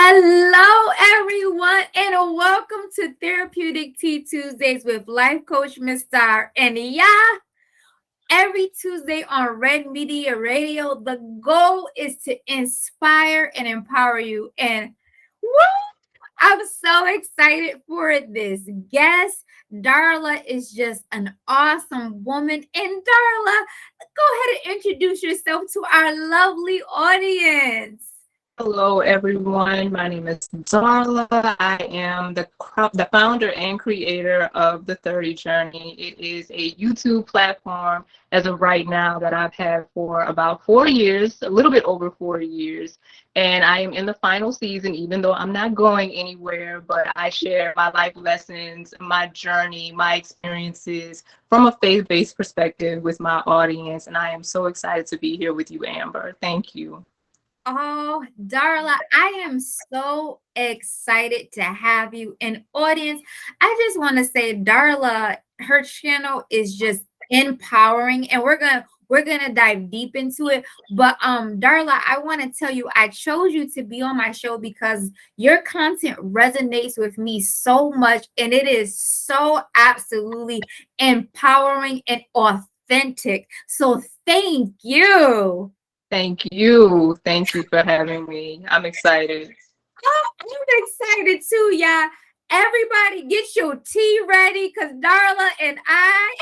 Hello, everyone, and welcome to Therapeutic Tea Tuesdays with Life Coach Miss Star. And every Tuesday on Red Media Radio, the goal is to inspire and empower you. And woo, I'm so excited for this guest. Darla is just an awesome woman. And Darla, go ahead and introduce yourself to our lovely audience. Hello, everyone. My name is Darla. I am the founder and creator of The 30 Journey. It is a YouTube platform as of right now that I've had for about 4 years, a little bit over 4 years. And I am in the final season, even though I'm not going anywhere, but I share my life lessons, my journey, my experiences from a faith-based perspective with my audience. And I am so excited to be here with you, Amber. Thank you. Oh, Darla, I am so excited to have you in audience. I just want to say, Darla, her channel is just empowering, and we're gonna dive deep into it. But Darla, I want to tell you, I chose you to be on my show because your content resonates with me so much, and it is so absolutely empowering and authentic. So thank you. Thank you. Thank you for having me. I'm excited. Oh, I'm excited too, y'all. Everybody get your tea ready because Darla and I,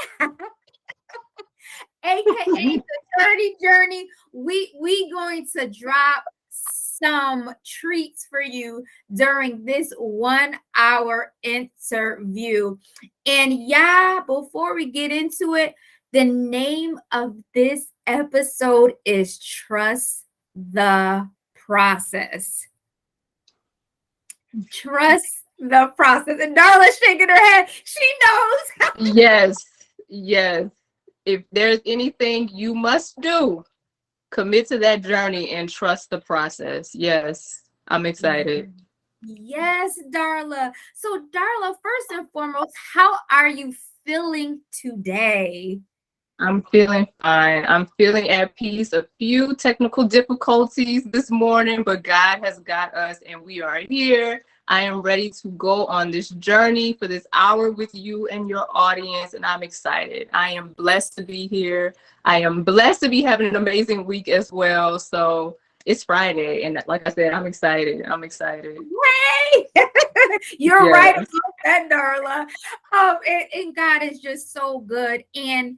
aka the 30 Journey, we going to drop some treats for you during this 1 hour interview. And yeah, before we get into it, the name of this episode is Trust the Process. Trust the process. And Darla's shaking her head. She knows. Yes, yes. If there's anything you must do, commit to that journey and trust the process. Yes, I'm excited. Yes, Darla. So, Darla, first and foremost, how are you feeling today? I'm feeling fine. I'm feeling at peace. A few technical difficulties this morning, but God has got us and we are here. I am ready to go on this journey for this hour with you and your audience, and I'm excited. I am blessed to be here. I am blessed to be having an amazing week as well. So it's Friday, and like I said, I'm excited. I'm excited. Hey, you're right Yes. about that, Darla. And God is just so good. And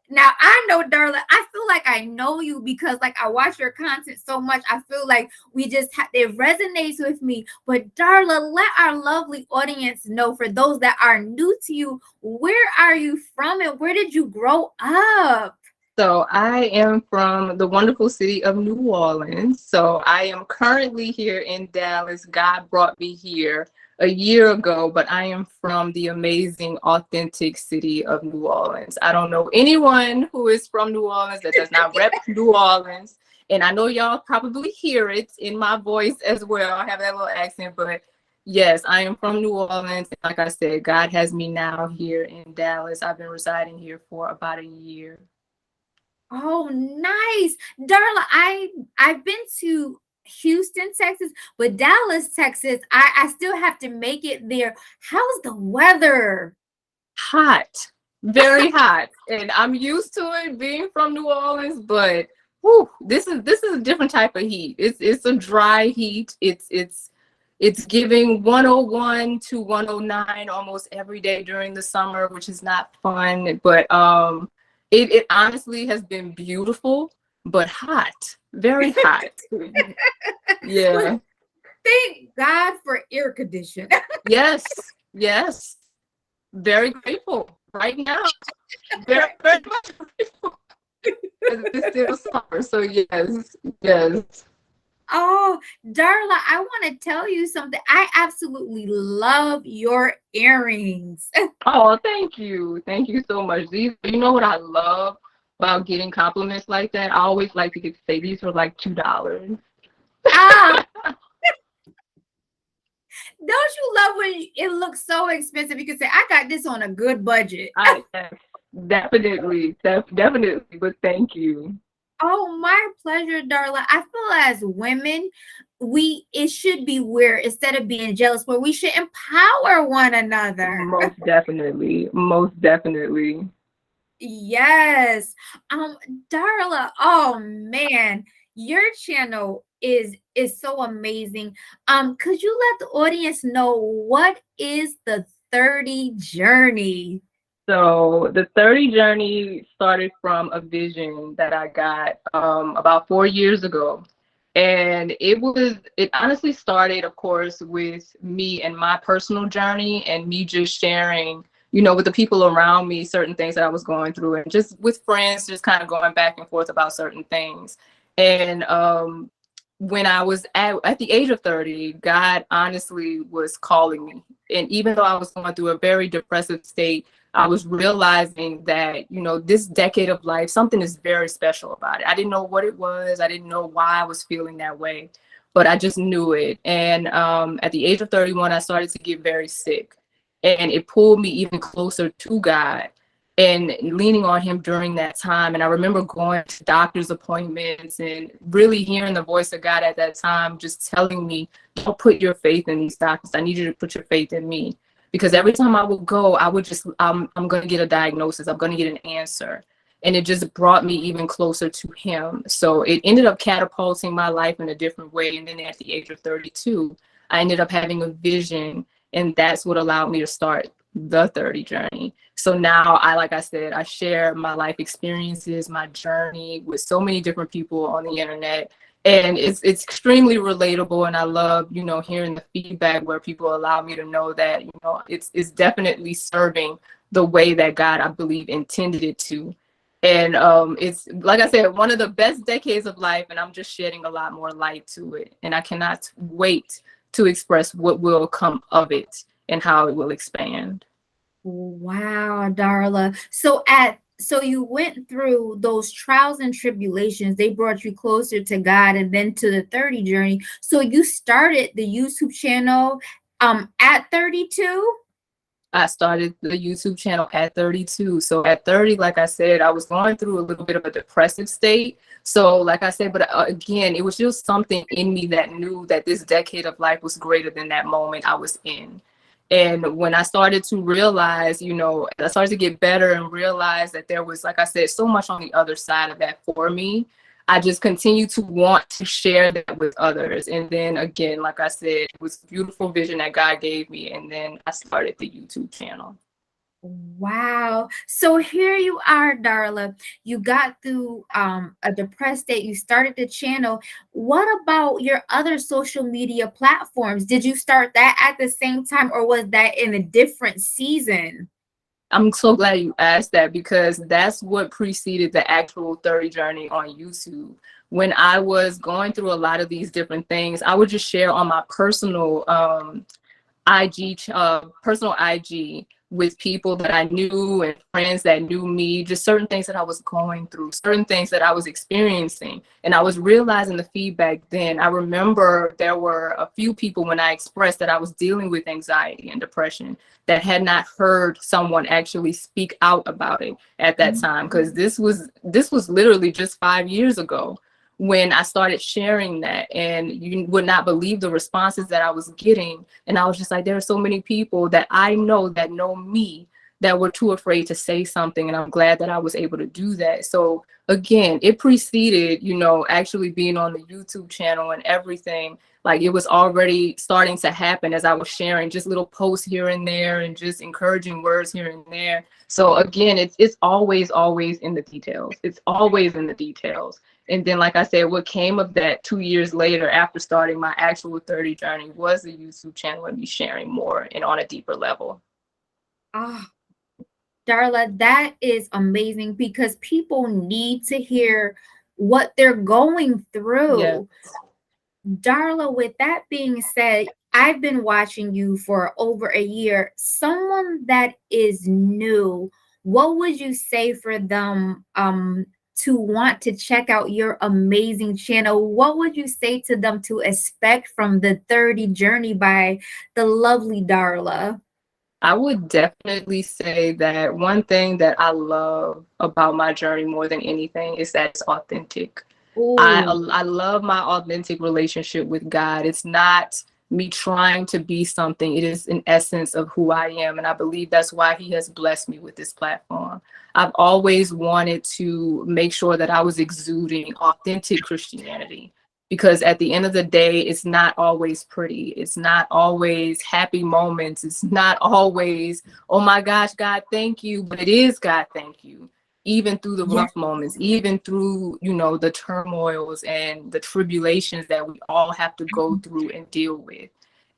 now I know, Darla, I feel like I know you because like I watch your content so much. I feel like we just it resonates with me. But Darla, let our lovely audience know, for those that are new to you, where are you from and where did you grow up? So I am from the wonderful city of New Orleans. So I am currently here in Dallas. God brought me here a year ago, but I am from the amazing, authentic city of New Orleans. I don't know anyone who is from New Orleans that does not rep New Orleans. And I know y'all probably hear it in my voice as well. I have that little accent, but yes, I am from New Orleans. Like I said, God has me now here in Dallas. I've been residing here for about a year. Oh, nice. Darla, I've been to Houston, Texas, but Dallas, Texas, I still have to make it there. How's the weather? Hot, very hot, and I'm used to it being from New Orleans. But whew, this is a different type of heat. It's a dry heat. It's giving 101 to 109 almost every day during the summer, which is not fun. But it honestly has been beautiful, but hot, very hot. Well, Yeah. thank God for air conditioning. Yes. Yes. Very grateful right now. Very, very much grateful. It's still summer, so yes, yes. Oh, Darla, I want to tell you something. I absolutely love your earrings. Oh, thank you so much. These, you know what I love about getting compliments like that? I always like to get to say these are like $2. Ah, don't you love when it looks so expensive? You can say, I got this on a good budget. Yes, definitely, definitely. But thank you. Oh, my pleasure, Darla. I feel as women, it should be where instead of being jealous, where we should empower one another. Most definitely. Most definitely. Yes. Um, Darla, oh man, your channel is so amazing. Could you let the audience know what is the 30 journey? So the 30 journey started from a vision that I got about 4 years ago. And it honestly started, of course, with me and my personal journey and me just sharing, with the people around me, certain things that I was going through and just with friends, just kind of going back and forth about certain things. And when I was at the age of 30, God honestly was calling me. And even though I was going through a very depressive state, I was realizing that, this decade of life, something is very special about it. I didn't know what it was. I didn't know why I was feeling that way, but I just knew it. And at the age of 31, I started to get very sick. And it pulled me even closer to God and leaning on him during that time. And I remember going to doctor's appointments and really hearing the voice of God at that time, just telling me, don't put your faith in these doctors. I need you to put your faith in me. Because every time I would go, I would just, I'm going to get a diagnosis. I'm going to get an answer. And it just brought me even closer to him. So it ended up catapulting my life in a different way. And then at the age of 32, I ended up having a vision. And that's what allowed me to start the 30 journey. So now like I said, I share my life experiences, my journey with so many different people on the internet. And it's extremely relatable, and I love, hearing the feedback where people allow me to know that, it's definitely serving the way that God, I believe, intended it to. And it's, like I said, one of the best decades of life, and I'm just shedding a lot more light to it. And I cannot wait to express what will come of it and how it will expand. Wow, Darla. So you went through those trials and tribulations. They brought you closer to God and then to the 30 journey. So you started the YouTube channel at 32? I started the YouTube channel at 32. So at 30, like I said, I was going through a little bit of a depressive state. So like I said, but again, it was just something in me that knew that this decade of life was greater than that moment I was in. And when I started to realize, I started to get better and realize that there was, like I said, so much on the other side of that for me. I just continue to want to share that with others. And then again, like I said, it was a beautiful vision that God gave me. And then I started the YouTube channel. Wow. So here you are, Darla. You got through a depressed state. You started the channel. What about your other social media platforms? Did you start that at the same time, or was that in a different season? I'm so glad you asked that, because that's what preceded the actual 30 journey on YouTube. When I was going through a lot of these different things, I would just share on my personal personal IG with people that I knew and friends that knew me, just certain things that I was going through, certain things that I was experiencing. And I was realizing the feedback then. I remember there were a few people when I expressed that I was dealing with anxiety and depression that had not heard someone actually speak out about it at that time. Because this was literally just 5 years ago when I started sharing that, and you would not believe the responses that I was getting. And I was just like, there are so many people that I know that know me that were too afraid to say something. And I'm glad that I was able to do that. So again, it preceded, actually being on the YouTube channel and everything. Like, it was already starting to happen as I was sharing just little posts here and there and just encouraging words here and there. So again, it's always in the details. It's always in the details. And then, like I said, what came of that 2 years later after starting my actual 30 journey was the YouTube channel and me sharing more and on a deeper level. Oh, Darla, that is amazing because people need to hear what they're going Yeah. through. Darla, with that being said, I've been watching you for over a year. Someone that is new, what would you say for them to want to check out your amazing channel? What would you say to them to expect from the 30 journey by the lovely Darla? I would definitely say that one thing that I love about my journey more than anything is that it's authentic. Ooh. I love my authentic relationship with God. It's not me trying to be something. It is an essence of who I am. And I believe that's why he has blessed me with this platform. I've always wanted to make sure that I was exuding authentic Christianity, because at the end of the day, it's not always pretty. It's not always happy moments. It's not always, oh my gosh, God, thank you. But it is, God, thank you, even through the Yeah. rough moments, even through, you know, the turmoils and the tribulations that we all have to go through and deal with.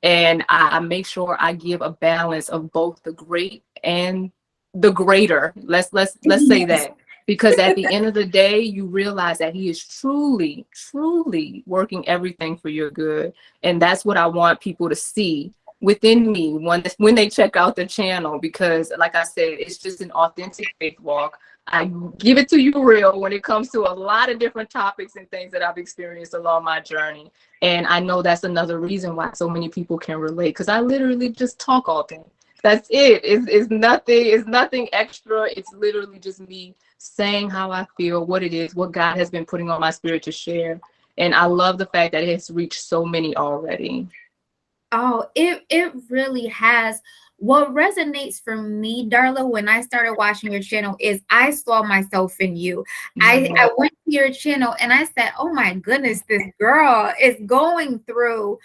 And I make sure I give a balance of both the great and the greater. Let's say Yes. that. Because at the end of the day, you realize that he is truly, truly working everything for your good. And that's what I want people to see within me when they check out the channel, because like I said, it's just an authentic faith walk. I give it to you real when it comes to a lot of different topics and things that I've experienced along my journey. And I know that's another reason why so many people can relate, because I literally just talk all day. That's it. It's nothing extra. It's literally just me saying how I feel, what it is, what God has been putting on my spirit to share. And I love the fact that it has reached so many already. Oh, it really has. What resonates for me, Darla, when I started watching your channel is I saw myself in you. I Yeah. went to your channel and I said, "Oh my goodness, this girl is going through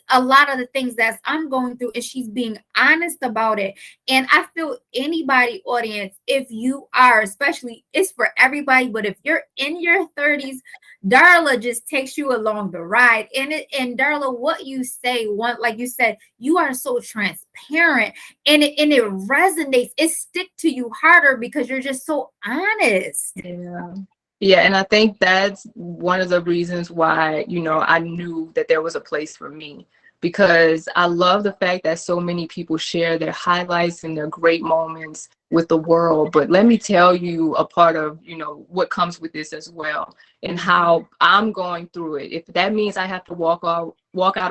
a lot of the things that I'm going through, and she's being honest about it." And I feel anybody, audience, if you are, especially, it's for everybody, but if you're in your 30s, Darla just takes you along the ride. And Darla, what you say, one, like you said, you are so transparent, and it resonates. It stick to you harder because you're just so honest. Yeah. Yeah, and I think that's one of the reasons why, you know, I knew that there was a place for me, because I love the fact that so many people share their highlights and their great moments with the world. But let me tell you a part of, you know, what comes with this as well, and how I'm going through it. If that means I have to walk out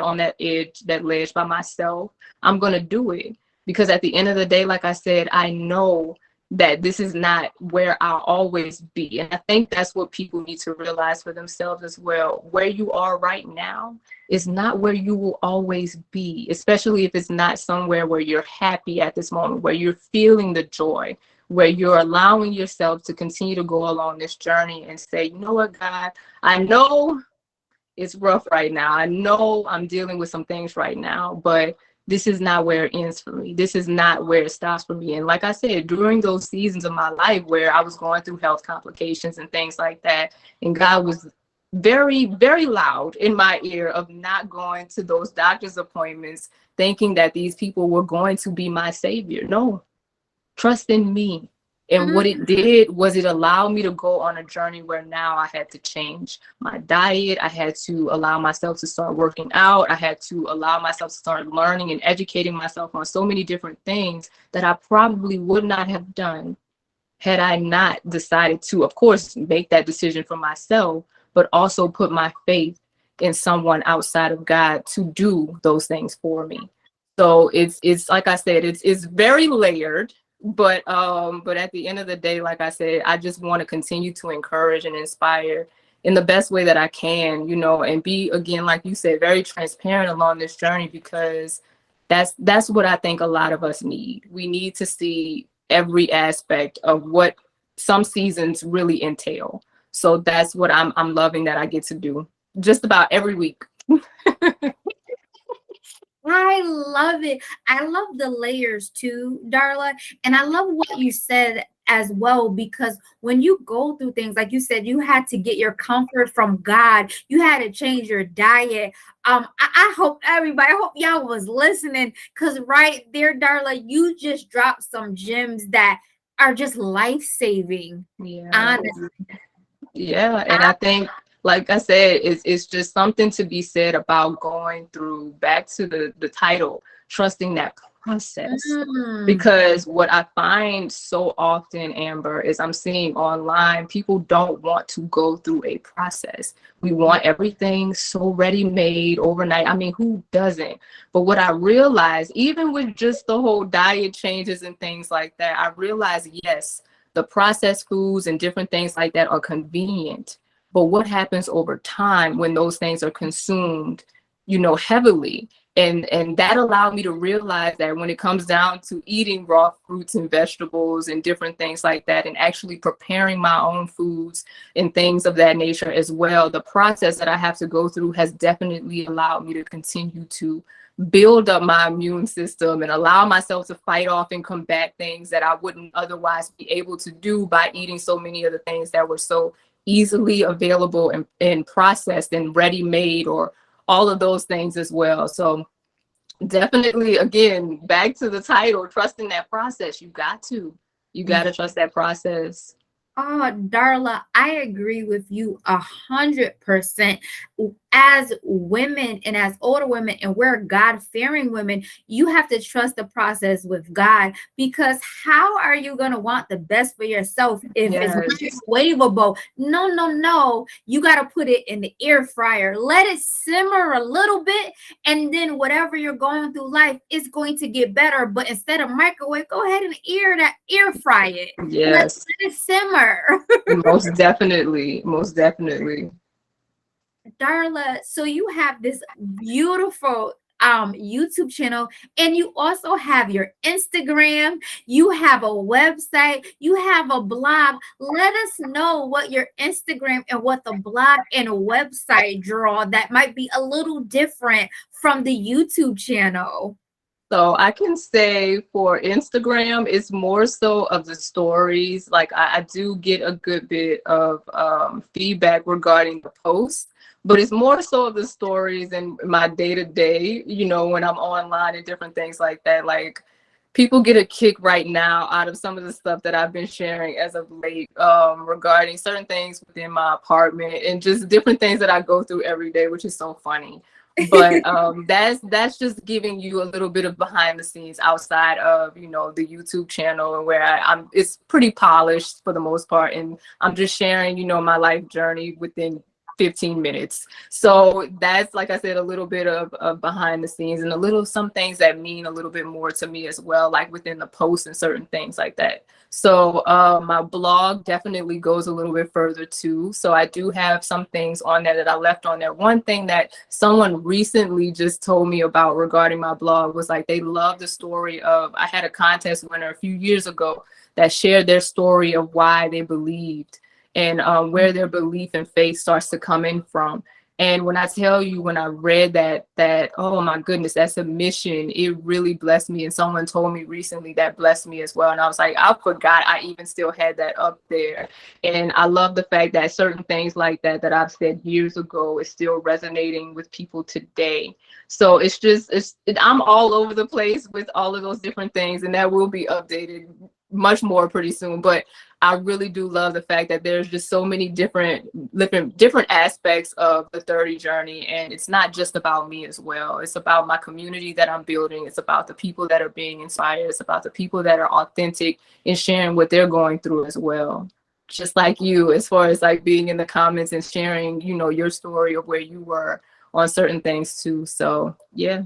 on that ledge by myself, I'm going to do it, because at the end of the day, like I said, I know that this is not where I'll always be. And I think that's what people need to realize for themselves as well. Where you are right now is not where you will always be, especially if it's not somewhere where you're happy at this moment, where you're feeling the joy, where you're allowing yourself to continue to go along this journey and say, you know what, God, I know it's rough right now. I know I'm dealing with some things right now, but this is not where it ends for me. This is not where it stops for me. And like I said, during those seasons of my life where I was going through health complications and things like that, and God was very, very loud in my ear of not going to those doctor's appointments, thinking that these people were going to be my savior. No, trust in me. And what it did was it allowed me to go on a journey where now I had to change my diet. I had to allow myself to start working out. I had to allow myself to start learning and educating myself on so many different things that I probably would not have done had I not decided to, of course, make that decision for myself, but also put my faith in someone outside of God to do those things for me. So it's like I said, it's very layered, but at the end of the day, like I said, I just want to continue to encourage and inspire in the best way that I can, you know, and be, again, like you said, very transparent along this journey, because that's what I think a lot of us need. We need to see every aspect of what some seasons really entail. So that's what I'm loving that I get to do just about every week. I love it. I love the layers too, Darla. And I love what you said as well, because when you go through things, like you said, you had to get your comfort from God. You had to change your diet. I hope everybody, I hope y'all was listening, because right there, Darla, you just dropped some gems that are just life-saving. Yeah. Honestly. Yeah, and I think, like I said, it's just something to be said about going through, back to the title, trusting that process. Mm. Because what I find so often, Amber, is I'm seeing online, people don't want to go through a process. We want everything so ready-made overnight. I mean, who doesn't? But what I realize, even with just the whole diet changes and things like that, I realize, yes, the processed foods and different things like that are convenient, but what happens over time when those things are consumed, heavily? And that allowed me to realize that when it comes down to eating raw fruits and vegetables and different things like that, and actually preparing my own foods and things of that nature as well, the process that I have to go through has definitely allowed me to continue to build up my immune system and allow myself to fight off and combat things that I wouldn't otherwise be able to do by eating so many of the things that were so easily available and processed and ready made, or all of those things as well. So definitely, again, back to the title, trusting that process. You got to trust that process. Oh, Darla, I agree with you 100%. As women and as older women, and we're God-fearing women, you have to trust the process with God, because how are you going to want the best for yourself if it's Yes. microwavable? No, no, no. You got to put it in the air fryer. Let it simmer a little bit, and then whatever you're going through life is going to get better. But instead of microwave, go ahead and air fry it. Let Yes. it simmer. Most definitely. Most definitely. Darla, so you have this beautiful YouTube channel, and you also have your Instagram, you have a website, you have a blog. Let us know what your Instagram and what the blog and website draw that might be a little different from the YouTube channel. So I can say for Instagram, it's more so of the stories. Like I do get a good bit of feedback regarding the posts, but it's more so of the stories and my day to day, when I'm online and different things like that. Like people get a kick right now out of some of the stuff that I've been sharing as of late, regarding certain things within my apartment and just different things that I go through every day, which is so funny. But that's just giving you a little bit of behind the scenes outside of the YouTube channel, and where I'm it's pretty polished for the most part, and I'm just sharing my life journey within 15 minutes. So that's, like I said, a little bit of behind the scenes, and some things that mean a little bit more to me as well, like within the posts and certain things like that. So my blog definitely goes a little bit further too. So I do have some things on there that I left on there. One thing that someone recently just told me about regarding my blog was like they love the story of, I had a contest winner a few years ago that shared their story of why they believed, and where their belief and faith starts to come in from. And when I tell you, when I read that, oh my goodness, that submission, it really blessed me. And someone told me recently that blessed me as well. And I was like, I forgot I even still had that up there. And I love the fact that certain things like that I've said years ago is still resonating with people today. So I'm all over the place with all of those different things, and that will be updated much more pretty soon. But I really do love the fact that there's just so many different aspects of the 30 journey, and it's not just about me as well. It's about my community that I'm building. It's about the people that are being inspired. It's about the people that are authentic in sharing what they're going through as well. Just like you, as far as like being in the comments and sharing, your story of where you were on certain things too. So yeah.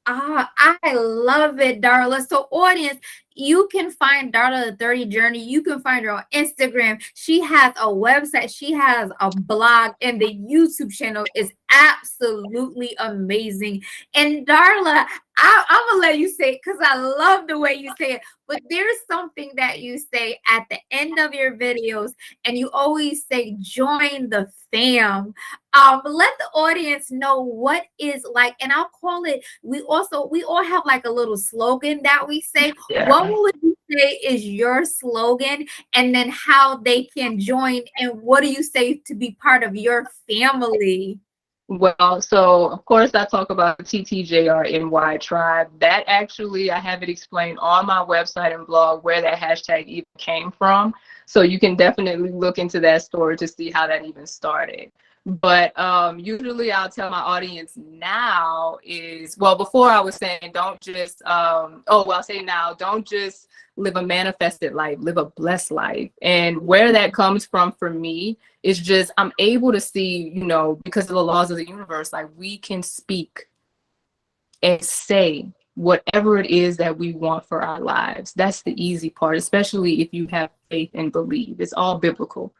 I love it, Darla. So, audience, you can find Darla the 30 Journey. You can find her on Instagram. She has a website, she has a blog, and the YouTube channel is absolutely amazing. And Darla, I'm gonna let you say it because I love the way you say it. But there's something that you say at the end of your videos, and you always say, join the fam. Let the audience know what is like, and I'll call it, we all have like a little slogan that we say. Yeah. What would you say is your slogan, and then how they can join, and what do you say to be part of your family? Well, so of course I talk about TTJRNY tribe. That actually, I have it explained on my website and blog where that hashtag even came from. So you can definitely look into that story to see how that even started. But usually I'll tell my audience now is, well, before I was saying, don't just, I'll say now, don't just live a manifested life, live a blessed life. And where that comes from for me is just, I'm able to see, because of the laws of the universe, like we can speak and say whatever it is that we want for our lives. That's the easy part, especially if you have faith and believe. It's all biblical.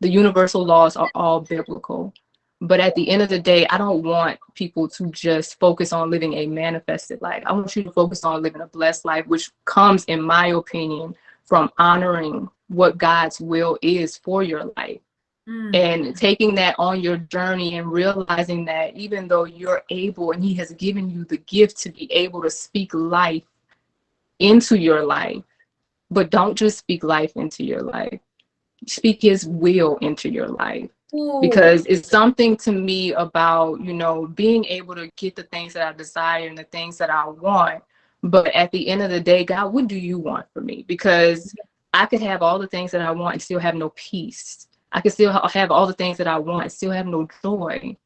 The universal laws are all biblical. But at the end of the day, I don't want people to just focus on living a manifested life. I want you to focus on living a blessed life, which comes, in my opinion, from honoring what God's will is for your life. And taking that on your journey and realizing that even though you're able and he has given you the gift to be able to speak life into your life, but don't just speak life into your life, speak his will into your life. Ooh. Because it's something to me about, you know, being able to get the things that I desire and the things that I want. But at the end of the day, God, what do you want for me? Because I could have all the things that I want and still have no peace. I could still have all the things that I want and still have no joy.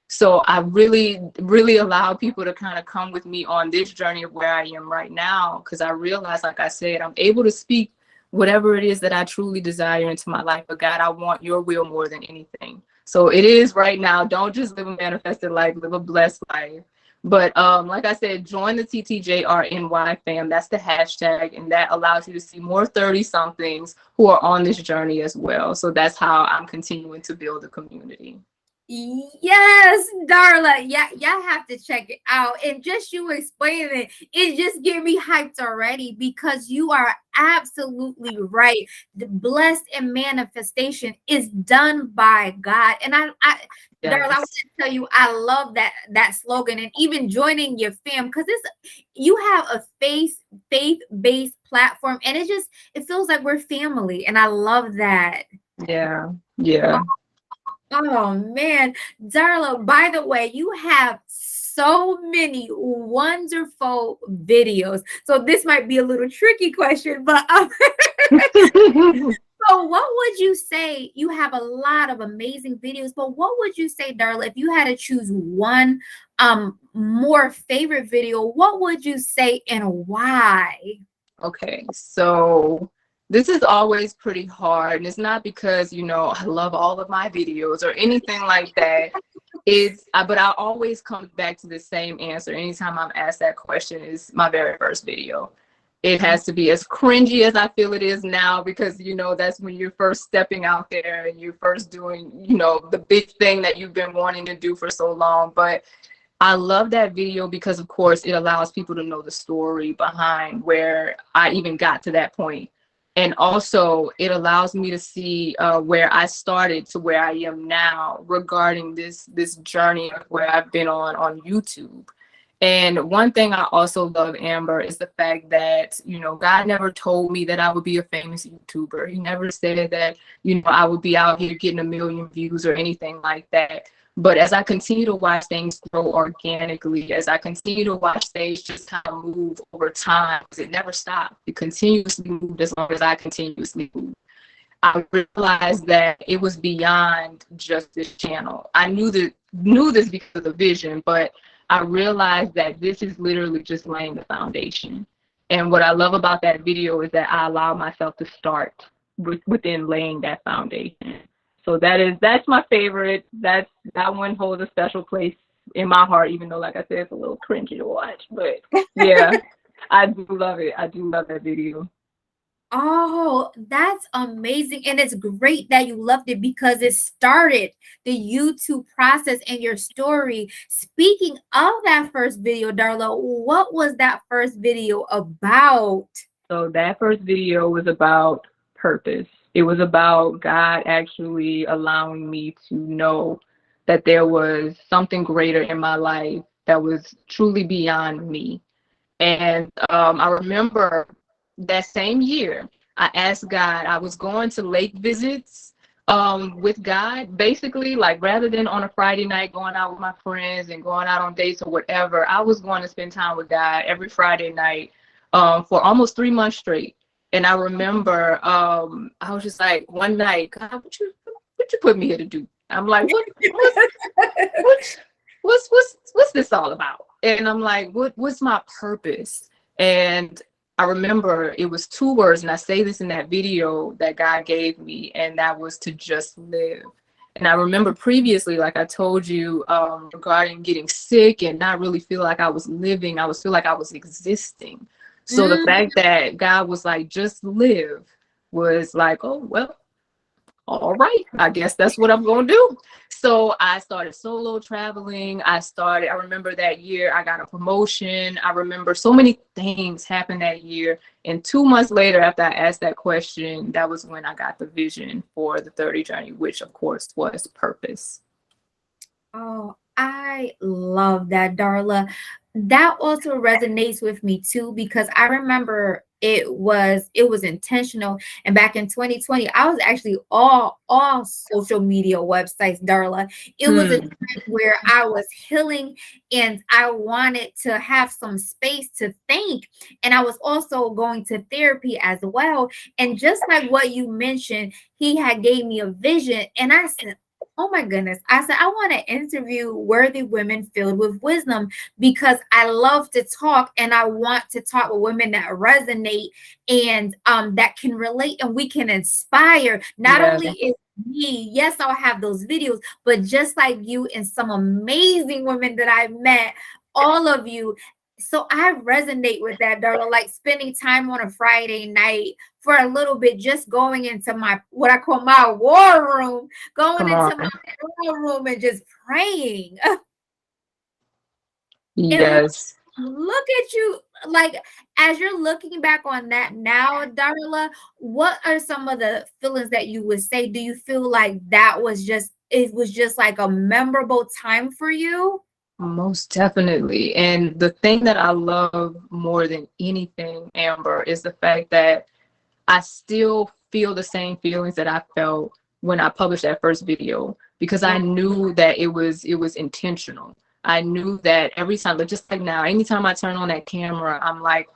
So I really, really allow people to kind of come with me on this journey of where I am right now. Because I realize, like I said, I'm able to speak whatever it is that I truly desire into my life. But God, I want your will more than anything. So it is right now. Don't just live a manifested life, live a blessed life. But like I said, join the TTJRNY fam. That's the hashtag. And that allows you to see more 30-somethings who are on this journey as well. So that's how I'm continuing to build a community. Yes, Darla. Yeah, y'all have to check it out. And just you explaining it just get me hyped already, because you are absolutely right. The blessed and manifestation is done by God. And Darla, I want Yes. to tell you, I love that slogan, and even joining your fam, because you have a faith-based platform, and it feels like we're family, and I love that. Yeah. Yeah. Oh man, Darla, by the way, you have so many wonderful videos. So this might be a little tricky question, but so what would you say? You have a lot of amazing videos, but what would you say, Darla, if you had to choose one more favorite video, what would you say and why? Okay, so this is always pretty hard, and it's not because, you know, I love all of my videos or anything like that. But I always come back to the same answer anytime I'm asked that question: is my very first video. It has to be as cringy as I feel it is now, because, you know, that's when you're first stepping out there and you're first doing, you know, the big thing that you've been wanting to do for so long. But I love that video because, of course, it allows people to know the story behind where I even got to that point. And also, it allows me to see where I started to where I am now regarding this journey of where I've been on YouTube. And one thing I also love, Amber, is the fact that, you know, God never told me that I would be a famous YouTuber. He never said that, you know, I would be out here getting 1 million views or anything like that. But as I continue to watch things grow organically, as I continue to watch things just kind of move over time, it never stopped. It continuously moved as long as I continuously moved. I realized that it was beyond just this channel. I knew this because of the vision, but I realized that this is literally just laying the foundation. And what I love about that video is that I allow myself to start within laying that foundation. So that's my favorite. That one holds a special place in my heart, even though, like I said, it's a little cringy to watch. But yeah, I do love it. I do love that video. Oh, that's amazing. And it's great that you loved it, because it started the YouTube process and your story. Speaking of that first video, Darla, what was that first video about? So that first video was about purpose. It was about God actually allowing me to know that there was something greater in my life that was truly beyond me. And I remember that same year, I asked God, I was going to lake visits with God, basically, like rather than on a Friday night going out with my friends and going out on dates or whatever, I was going to spend time with God every Friday night for almost 3 months straight. And I remember I was just like, one night, God, what you put me here to do? I'm like, what's what's this all about? And I'm like, what's my purpose? And I remember it was 2 words, and I say this in that video that God gave me, and that was to just live. And I remember previously, like I told you, regarding getting sick and not really feel like I was living, I was feel like I was existing. So the fact that God was like, just live, was like, oh, well, all right, I guess that's what I'm going to do. So I started solo traveling. I remember that year I got a promotion. I remember so many things happened that year. And 2 months later, after I asked that question, that was when I got the vision for the 30 journey, which of course was purpose. Oh, I love that, Darla. That also resonates with me too, because I remember it was intentional. And back in 2020, I was actually all social media websites, Darla. It was a Hmm. time where I was healing and I wanted to have some space to think. And I was also going to therapy as well. And just like what you mentioned, he had gave me a vision and I said, oh my goodness. I said, I want to interview worthy women filled with wisdom because I love to talk and I want to talk with women that resonate and that can relate and we can inspire. Not Yeah. only is me, yes, I'll have those videos, but just like you and some amazing women that I've met, all of you. So I resonate with that, Darla, like spending time on a Friday night for a little bit, just going into my, what I call my war room, going Come into on. my war room and just praying. And Yes. look at you, like, as you're looking back on that now, Darla, what are some of the feelings that you would say? Do you feel like that was just, it was just like a memorable time for you? Most definitely. And the thing that I love more than anything, Amber, is the fact that I still feel the same feelings that I felt when I published that first video because I Yeah. knew that it was intentional. I knew that every time, but just like now, anytime I turn on that camera, I'm like,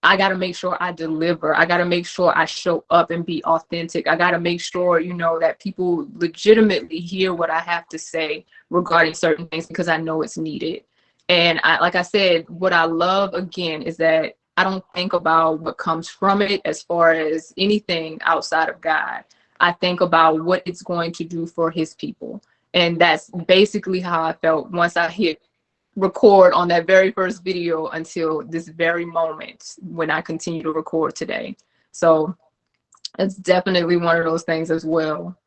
I got to make sure I deliver. I got to make sure I show up and be authentic. I got to make sure, that people legitimately hear what I have to say regarding certain things because I know it's needed. And like I said, what I love again is that I don't think about what comes from it as far as anything outside of God. I think about what it's going to do for his people. And that's basically how I felt once I hit record on that very first video until this very moment when I continue to record today. So it's definitely one of those things as well.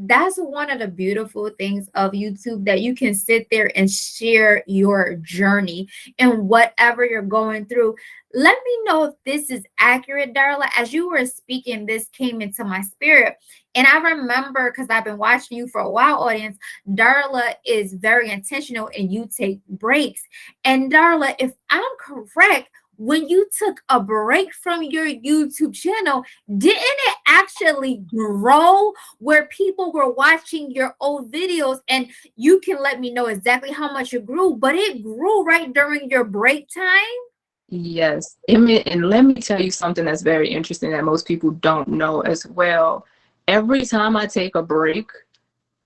That's one of the beautiful things of YouTube that you can sit there and share your journey and whatever you're going through. Let me know if this is accurate, Darla. As you were speaking, this came into my spirit. And I remember because I've been watching you for a while, audience, Darla is very intentional and you take breaks. And Darla, if I'm correct, when you took a break from your YouTube channel, didn't it actually grow where people were watching your old videos? And you can let me know exactly how much it grew, but it grew right during your break time. Yes. And let me tell you something that's very interesting that most people don't know as well. Every time I take a break,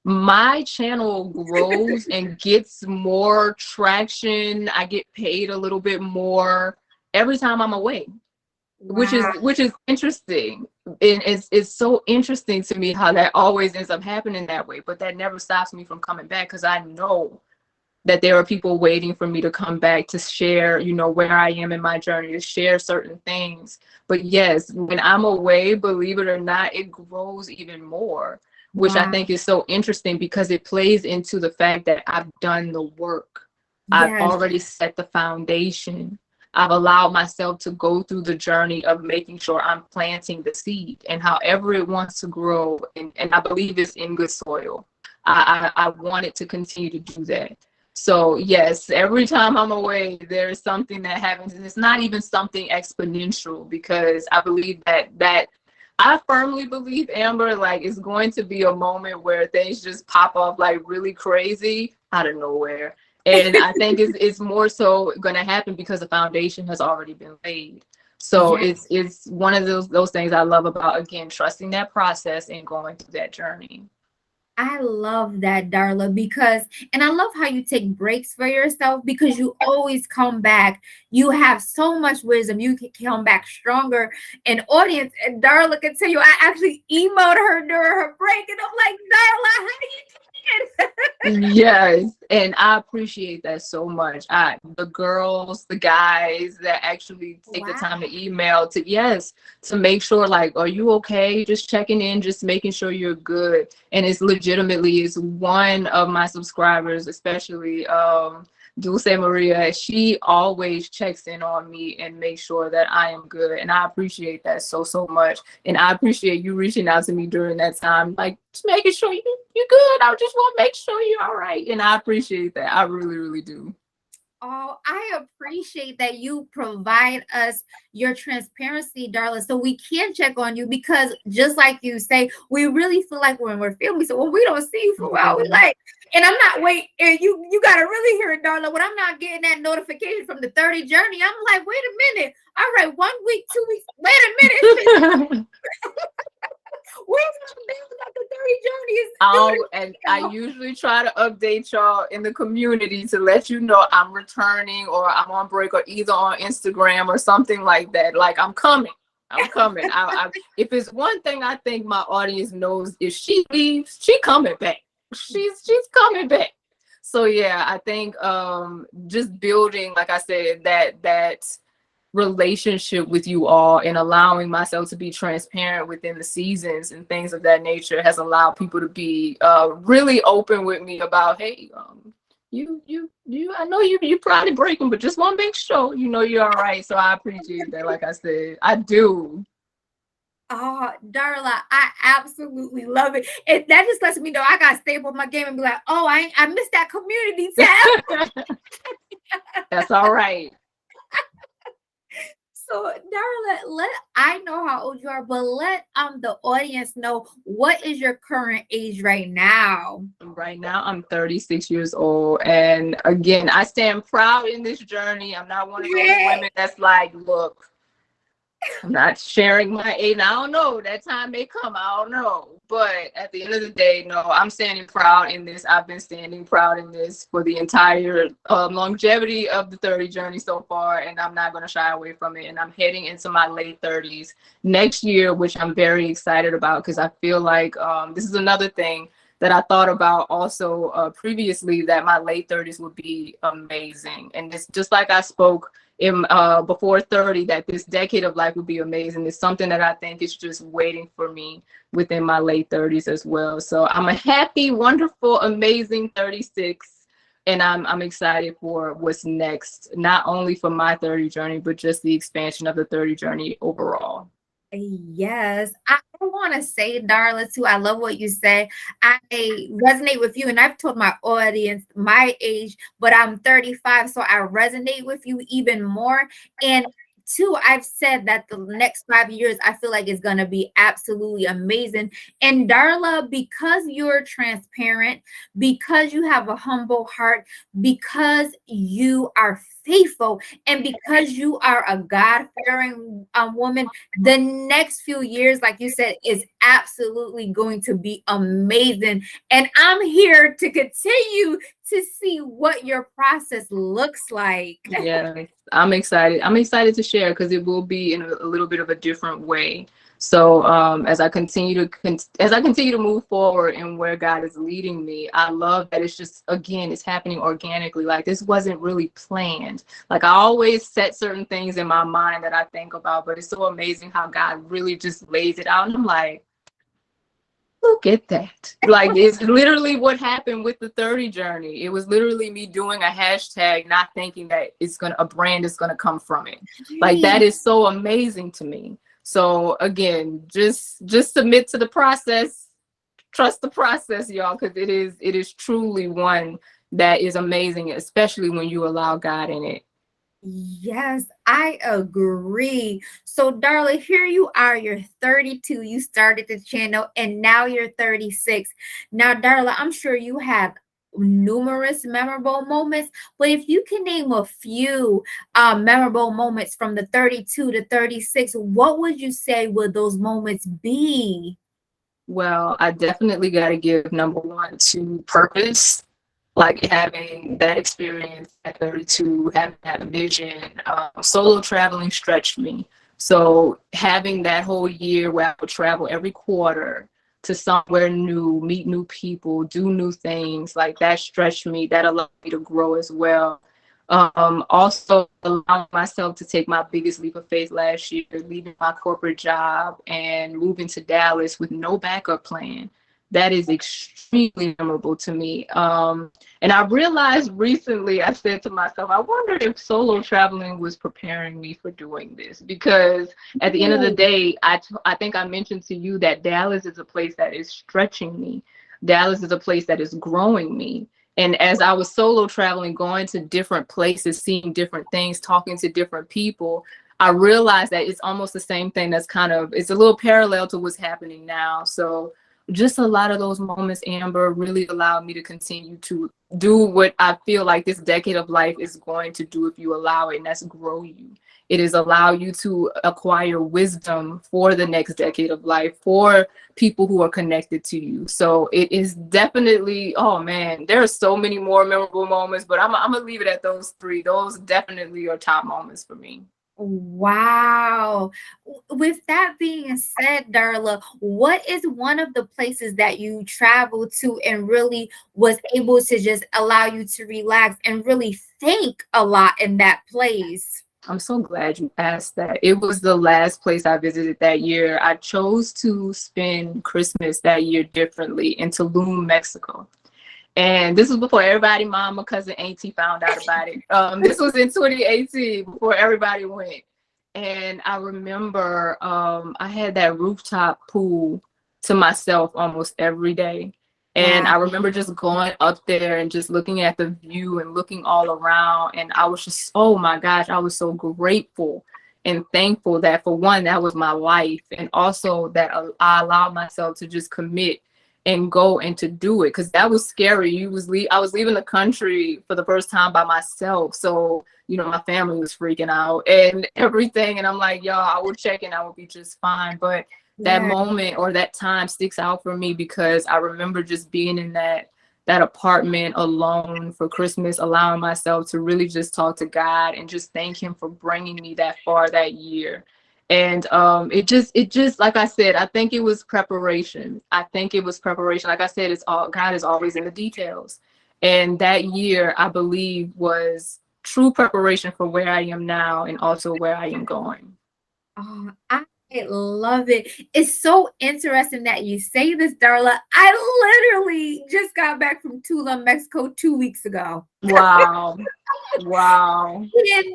my channel grows and gets more traction. I get paid a little bit more every time I'm away. which is Wow. which is interesting, and it's so interesting to me how that always ends up happening that way, but that never stops me from coming back because I know that there are people waiting for me to come back to share, where I am in my journey, to share certain things. But yes, when I'm away, believe it or not, it grows even more, which I Wow. think is so interesting because it plays into the fact that I've done the work. I've Yes. already set the foundation. I've allowed myself to go through the journey of making sure I'm planting the seed and however it wants to grow. And I believe it's in good soil. I want it to continue to do that. So yes, every time I'm away, there is something that happens, and it's not even something exponential because I believe that I firmly believe, Amber, like it's going to be a moment where things just pop off like really crazy out of nowhere. And I think it's more so going to happen because the foundation has already been laid. So Yes. it's one of those things I love about, again, trusting that process and going through that journey. I love that, Darla, because, and I love how you take breaks for yourself because you always come back. You have so much wisdom. You can come back stronger. And audience, and Darla can tell you, I actually emailed her during her break, and I'm like, Darla, how do you do Yes, and I appreciate that so much. The girls, the guys that actually take the Wow. time to email to, yes, to make sure, like, are you okay? Just checking in, just making sure you're good. And it's legitimately is one of my subscribers, especially Dulce Maria. She always checks in on me and makes sure that I am good. And I appreciate that so much. And I appreciate you reaching out to me during that time, like just making sure you're good. I just want to make sure you're all right. And I appreciate that. I really do. Oh, I appreciate that you provide us your transparency, Darla, so we can check on you because just like you say, we really feel like when we're filming. So when we don't see you for a while, we like, and I'm not and you gotta really hear it, Darla. When I'm not getting that notification from the 30 journey, I'm like, wait a minute. All right, 1 week, 2 weeks, wait a minute. Where's the 30 journey? And I usually try to update y'all in the community to let you know I'm returning or I'm on break or either on Instagram or something like that. Like I'm coming. If it's one thing I think my audience knows, if she leaves, she coming back. She's coming back. So yeah, I think just building, like I said, that relationship with you all and allowing myself to be transparent within the seasons and things of that nature has allowed people to be really open with me about, hey, you I know you probably breaking, but just want to make sure you know you're all right. So I appreciate that. Like I said, I do. Oh, Darla, I absolutely love it. And that just lets me know I gotta stay up on my game and be like, oh, I missed that community tab. That's all right. So, Darla, I know how old you are, but let the audience know what is your current age right now. Right now, I'm 36 years old, and again, I stand proud in this journey. I'm not one of those women that's like, look, I'm not sharing my age. I don't know. That time may come. I don't know. But at the end of the day, no, I'm standing proud in this. I've been standing proud in this for the entire longevity of the 30 journey so far, and I'm not going to shy away from it. And I'm heading into my late 30s next year, which I'm very excited about because I feel like this is another thing that I thought about also previously, that my late 30s would be amazing. And it's just like I spoke in before 30, that this decade of life would be amazing. It's something that I think is just waiting for me within my late 30s as well. So I'm a happy, wonderful, amazing 36. And I'm excited for what's next, not only for my 30 journey, but just the expansion of the 30 journey overall. Yes, I want to say, Darla, too. I love what you say. I resonate with you, and I've told my audience my age, but I'm 35, so I resonate with you even more. And two, I've said that the next 5 years I feel like is going to be absolutely amazing. And Darla, because you're transparent, because you have a humble heart, because you are faithful, and because you are a God-fearing woman, the next few years, like you said, is absolutely going to be amazing. And I'm here to continue to see what your process looks like. Yeah, I'm excited. I'm excited to share because it will be in a little bit of a different way. So as I continue to move forward and where God is leading me, I love that it's just, again, it's happening organically. Like this wasn't really planned. Like I always set certain things in my mind that I think about, but it's so amazing how God really just lays it out. And I'm like, look at that. Like it's literally what happened with the 30 journey. It was literally me doing a hashtag, not thinking that a brand is gonna come from it. Like that is so amazing to me. So again, just submit to the process, trust the process, y'all, because it is truly one that is amazing, especially when you allow God in it. Yes, I agree. So, Darla, here you are. You're 32. You started the channel, and now you're 36. Now, Darla, I'm sure you have numerous memorable moments, but if you can name a few memorable moments from the 32 to 36, what would you say would those moments be? Well, I definitely got to give number one to purpose. Like having that experience at 32, having that vision, solo traveling stretched me. So having that whole year where I would travel every quarter, to somewhere new, meet new people, do new things. Like that stretched me, that allowed me to grow as well. Also allowing myself to take my biggest leap of faith last year, leaving my corporate job and moving to Dallas with no backup plan. That is extremely memorable to me. And I realized recently, I said to myself, I wonder if solo traveling was preparing me for doing this, because at the end of the Ooh, day, I think I mentioned to you that Dallas is a place that is stretching me. Dallas is a place that is growing me. And as I was solo traveling, going to different places, seeing different things, talking to different people, I realized that it's almost the same thing. It's a little parallel to what's happening now. So just a lot of those moments, Amber, really allowed me to continue to do what I feel like this decade of life is going to do if you allow it, and that's grow you. It is allow you to acquire wisdom for the next decade of life, for people who are connected to you. So it is definitely, oh man, there are so many more memorable moments, but I'm gonna leave it at those three. Those definitely are top moments for me. wow. With that being said, Darla, what is one of the places that you traveled to and really was able to just allow you to relax and really think a lot in that place? I'm so glad you asked that. It was the last place I visited that year. I chose to spend Christmas that year differently in Tulum, Mexico. And this was before everybody, mama, cousin, auntie found out about it. This was in 2018 before everybody went. And I remember I had that rooftop pool to myself almost every day. And Wow. I remember just going up there and just looking at the view and looking all around. And I was just, oh my gosh, I was so grateful and thankful that, for one, that was my life. And also that I allowed myself to just commit and go and to do it, because that was scary. I was leaving the country for the first time by myself, so my family was freaking out and everything, and I'm like, y'all, I will check and I will be just fine. But that Yeah. moment or that time sticks out for me because I remember just being in that apartment alone for Christmas, allowing myself to really just talk to God and just thank him for bringing me that far that year. And it just like I said, I think it was preparation. Like I said, it's all, God is always in the details. And that year, I believe, was true preparation for where I am now and also where I am going. Oh, I love it. It's so interesting that you say this, Darla. I literally just got back from Tulum, Mexico 2 weeks ago. Wow. Wow. And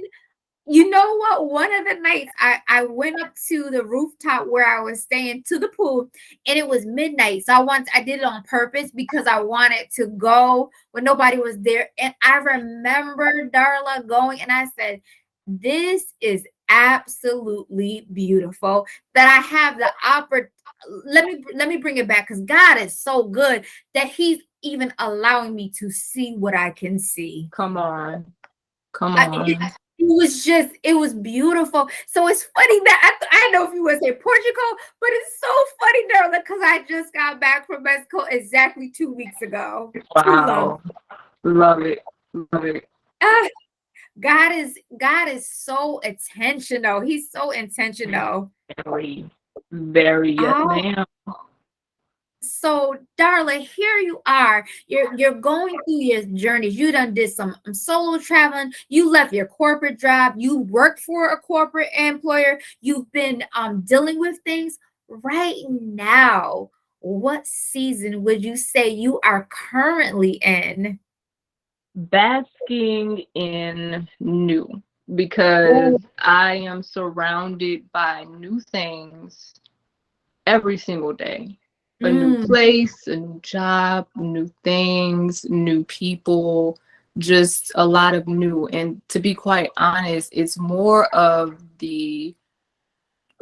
you know what? One of the nights I went up to the rooftop where I was staying to the pool, and it was midnight. So I did it on purpose because I wanted to go when nobody was there. And I remember Darla going, and I said, "This is absolutely beautiful that I have the opportunity." Let me bring it back, because God is so good that He's even allowing me to see what I can see. Come on. Come It on. it was beautiful. So it's funny that I know if you would say Portugal, but it's so funny, Darla, because I just got back from Mexico exactly 2 weeks ago. Tulum. Wow. Love it. Love it. Ah, God is so intentional. He's so intentional. Very, very, yes, Oh, ma'am. so Darla, here you are. You're going through your journeys. You done did some solo traveling. You left your corporate job. You worked for a corporate employer. You've been dealing with things right now. What season would you say you are currently in? Basking in new, because Oh, I am surrounded by new things every single day. A new mm, place, a new job, new things, new people, just a lot of new. And to be quite honest, it's more of the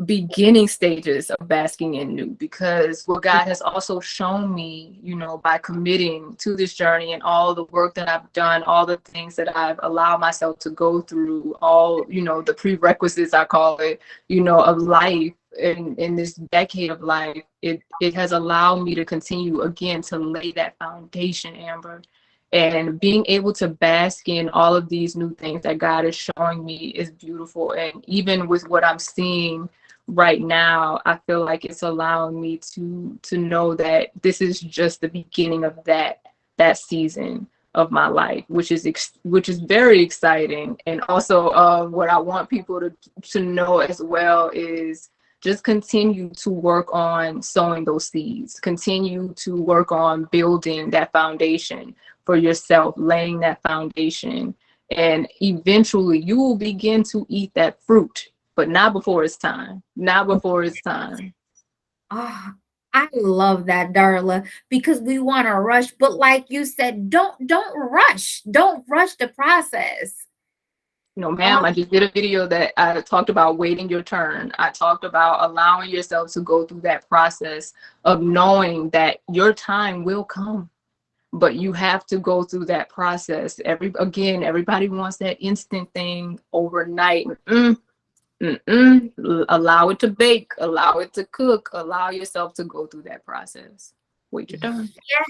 beginning stages of basking in new, because what God has also shown me, by committing to this journey and all the work that I've done, all the things that I've allowed myself to go through, all, the prerequisites, I call it, of life in this decade of life, it has allowed me to continue again to lay that foundation, Amber. And being able to bask in all of these new things that God is showing me is beautiful. And even with what I'm seeing right now, I feel like it's allowing me to know that this is just the beginning of that season of my life, which is very exciting. And also, what I want people to know as well is just continue to work on sowing those seeds, continue to work on building that foundation for yourself, laying that foundation, and eventually you will begin to eat that fruit, but not before it's time. Not before it's time. Oh, I love that, Darla, because we want to rush, but like you said, don't rush. Don't rush the process. No, Oh, ma'am, I just did a video that I talked about waiting your turn. I talked about allowing yourself to go through that process of knowing that your time will come, but you have to go through that process. Everybody wants that instant thing overnight. Allow it to bake, allow it to cook, allow yourself to go through that process. Wait your turn. yeah.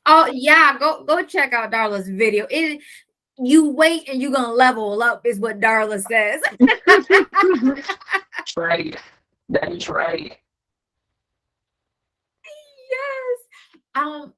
Oh, yeah. Go check out Darla's video. You wait and you're gonna level up, is what Darla says. Right. That is right. Yes.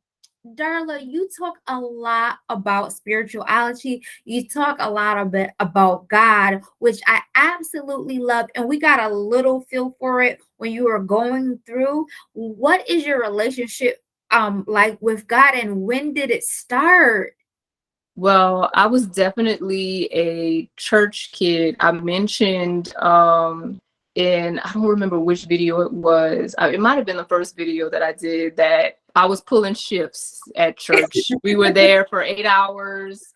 Darla, you talk a lot about spirituality. You talk a lot a bit about God, which I absolutely love. And we got a little feel for it when you were going through. What is your relationship like with God, and when did it start? Well, I was definitely a church kid. I mentioned in I don't remember which video it was. It might have been the first video that I did that I was pulling shifts at church. We were there for 8 hours.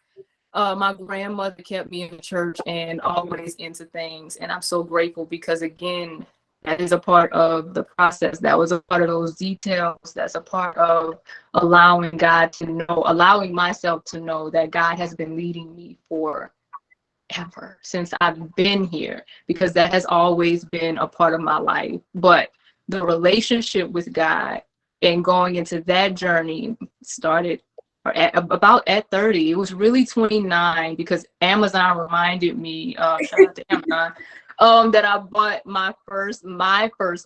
My grandmother kept me in church and always into things. And I'm so grateful because, again, that is a part of the process. That was a part of those details. That's a part of allowing God to know, allowing myself to know that God has been leading me for ever since I've been here, because that has always been a part of my life. But the relationship with God and going into that journey started about at 30. It was really 29 because Amazon reminded me, shout out to Amazon, that I bought my first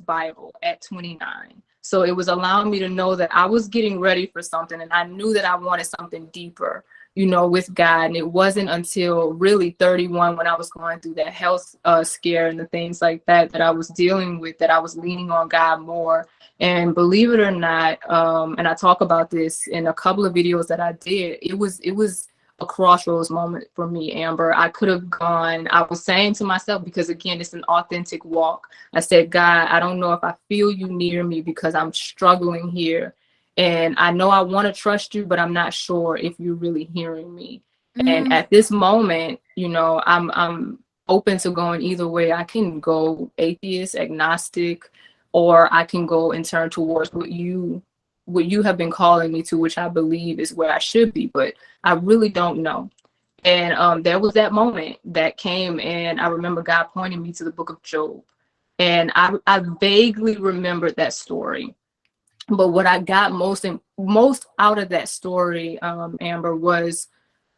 Bible at 29. So it was allowing me to know that I was getting ready for something, and I knew that I wanted something deeper, with God. And it wasn't until really 31, when I was going through that health scare and the things like that that I was dealing with, that I was leaning on God more. And believe it or not, and I talk about this in a couple of videos that I did, it was a crossroads moment for me, Amber. I could have gone, I was saying to myself, because again, it's an authentic walk. I said, God, I don't know if I feel you near me because I'm struggling here. And I know I want to trust you, but I'm not sure if you're really hearing me. And Mm, at this moment, I'm open to going either way. I can go atheist, agnostic, or I can go and turn towards what you have been calling me to, which I believe is where I should be, but I really don't know. And there was that moment that came, and I remember God pointing me to the book of Job. And I vaguely remembered that story. But what I got most out of that story, Amber, was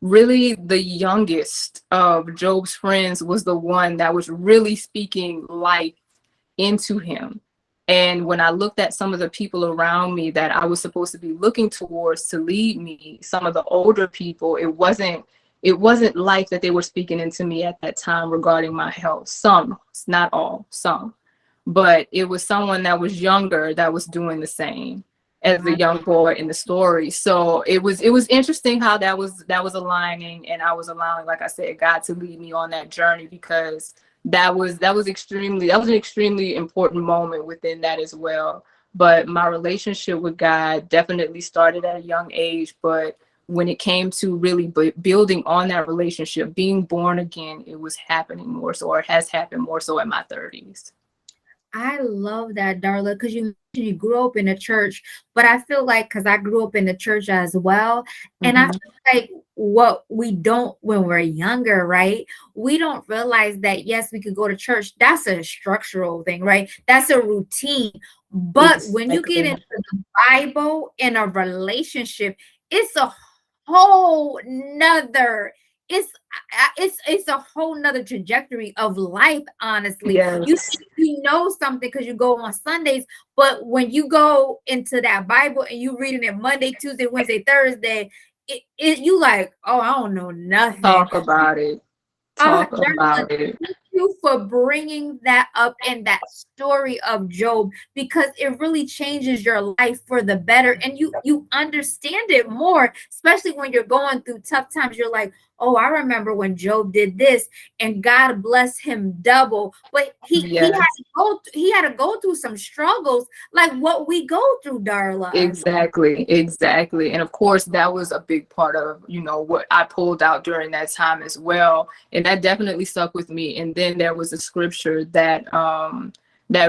really the youngest of Job's friends was the one that was really speaking life into him. And when I looked at some of the people around me that I was supposed to be looking towards to lead me, some of the older people, it wasn't life that they were speaking into me at that time regarding my health. Some, not all, some. But it was someone that was younger that was doing the same as the young boy in the story. So it was interesting how that was aligning, and I was allowing, like I said, God to lead me on that journey, because that was an extremely important moment within that as well. But my relationship with God definitely started at a young age. But when it came to really building on that relationship, being born again, it was happening more so, or it has happened more so in my 30s. I love that, Darla, because you mentioned you grew up in a church, but I feel like, because I grew up in the church as well, and I Mm-hmm. feel like what we don't, when we're younger, right? We don't realize that, yes, we could go to church. That's a structural thing, right? That's a routine. But when you get Exactly. into the Bible in a relationship, it's a whole nother it's it's a whole nother trajectory of life. Honestly, you Yes. think you know something because you go on Sundays, but when you go into that Bible and you reading it Monday, Tuesday, Wednesday, Thursday, you like, oh, I don't know nothing. Talk about it. Talk Darla, about it. thank you for bringing that up in that story of Job, because it really changes your life for the better, and you understand it more, especially when you're going through tough times. You're like, oh, I remember when Job did this, and God bless him double. But Yes. he had to go through some struggles like what we go through, Darla. Exactly, exactly. And of course, that was a big part of, what I pulled out during that time as well. And that definitely stuck with me. And then there was a scripture that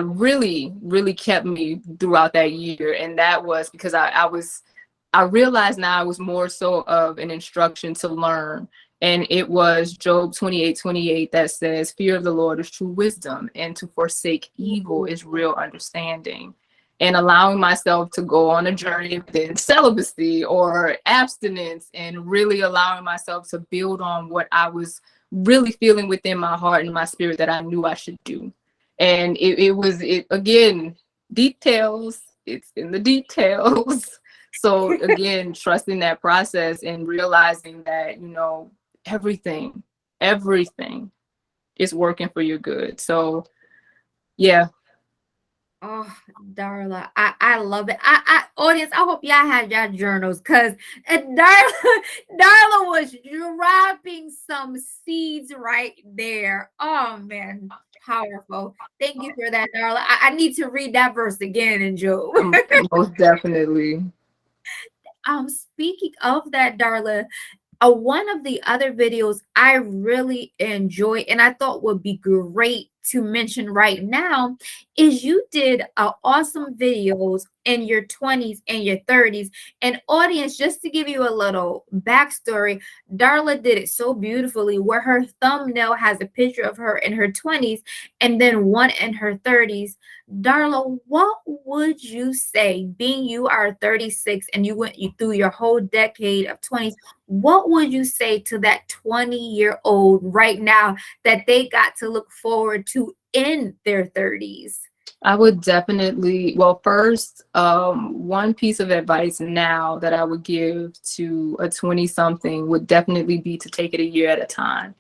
really, really kept me throughout that year. And that was because I realized now it was more so of an instruction to learn. And it was Job 28:28 that says, fear of the Lord is true wisdom, and to forsake evil is real understanding. And allowing myself to go on a journey within celibacy or abstinence, and really allowing myself to build on what I was really feeling within my heart and my spirit that I knew I should do. And it was, again, details, it's in the details. So again, trusting that process and realizing that, everything, everything is working for your good. So yeah. Oh, Darla, I love it. I audience, I hope y'all have y'all journals, because Darla, Darla was dropping some seeds right there. Oh man, powerful. Thank you for that, Darla. I need to read that verse again in Job. Most definitely. Speaking of that, Darla, one of the other videos I really enjoy and I thought would be great to mention right now is you did awesome videos in your 20s and your 30s. And audience, just to give you a little backstory, Darla did it so beautifully where her thumbnail has a picture of her in her 20s and then one in her 30s. Darla, what would you say, being you are 36 and you through your whole decade of 20s, what would you say to that 20-year-old right now that they got to look forward to in their 30s? I would definitely, well, first, one piece of advice now that I would give to a 20 something would definitely be to take it a year at a time.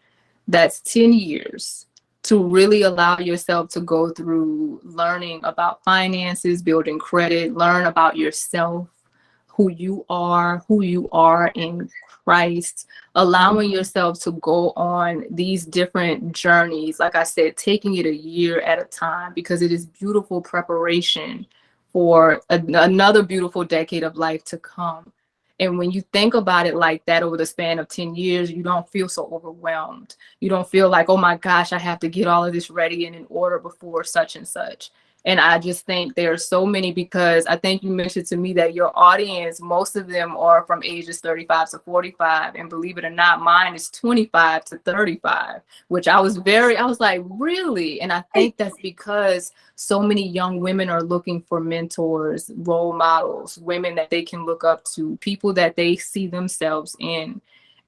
That's 10 years to really allow yourself to go through learning about finances, building credit, learn about yourself, who you are in Christ, allowing yourself to go on these different journeys. Like I said, taking it a year at a time, because it is beautiful preparation for another beautiful decade of life to come. And when you think about it like that over the span of 10 years, you don't feel so overwhelmed. You don't feel like, oh my gosh, I have to get all of this ready and in order before such and such. And I just think there are so many, because I think you mentioned to me that your audience, most of them are from ages 35 to 45. And believe it or not, mine is 25 to 35, which I was like, really? And I think that's because so many young women are looking for mentors, role models, women that they can look up to, people that they see themselves in.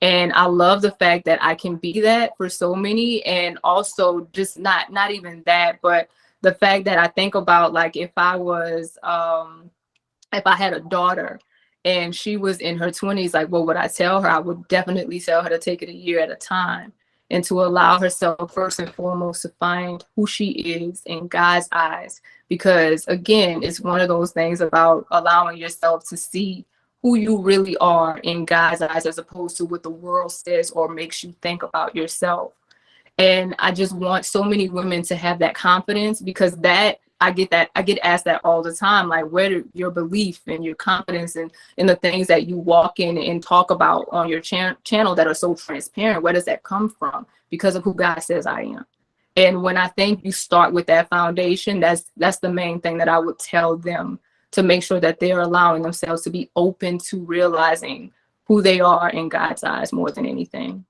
And I love the fact that I can be that for so many. And also just not even that, but the fact that I think about, like, if I had a daughter and she was in her 20s, like, what would I tell her? I would definitely tell her to take it a year at a time, and to allow herself first and foremost to find who she is in God's eyes. Because again, it's one of those things about allowing yourself to see who you really are in God's eyes, as opposed to what the world says or makes you think about yourself. And I just want so many women to have that confidence, because I get asked that all the time, like, where do your belief and your confidence in the things that you walk in and talk about on your channel that are so transparent, where does that come from? Because of who God says I am. And when I think you start with that foundation, that's the main thing that I would tell them, to make sure that they're allowing themselves to be open to realizing who they are in God's eyes more than anything.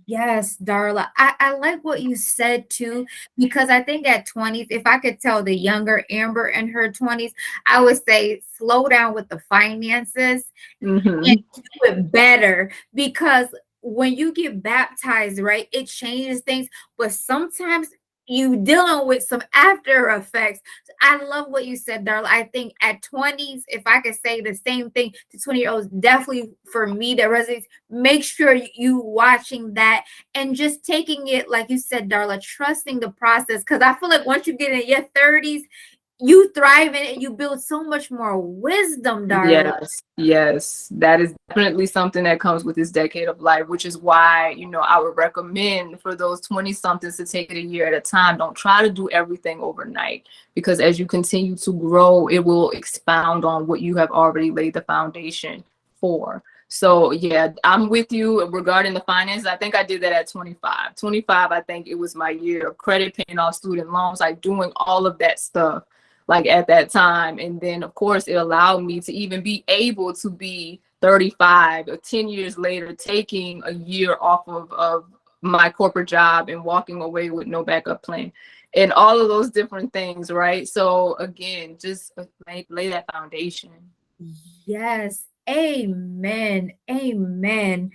Yes, Darla. I like what you said too, because I think at 20s, if I could tell the younger Amber in her 20s, I would say slow down with the finances and Mm-hmm. do it better, because when you get baptized, right, it changes things, but sometimes you dealing with some after effects. I love what you said, Darla. I think at 20s, if I could say the same thing to 20-year-olds, definitely for me that resonates, make sure you watching that and just taking it, like you said, Darla, trusting the process. Because I feel like once you get in your 30s, you thrive in it and you build so much more wisdom, Darla. Yes, yes, that is definitely something that comes with this decade of life, which is why, I would recommend for those 20 somethings to take it a year at a time. Don't try to do everything overnight, because as you continue to grow, it will expound on what you have already laid the foundation for. So yeah, I'm with you regarding the finances. I think I did that at 25. 25, I think it was my year of credit, paying off student loans, like doing all of that stuff like at that time. And then of course it allowed me to even be able to be 35 or 10 years later, taking a year off of my corporate job and walking away with no backup plan and all of those different things, right? So again, just lay that foundation. Yes. Amen. Amen.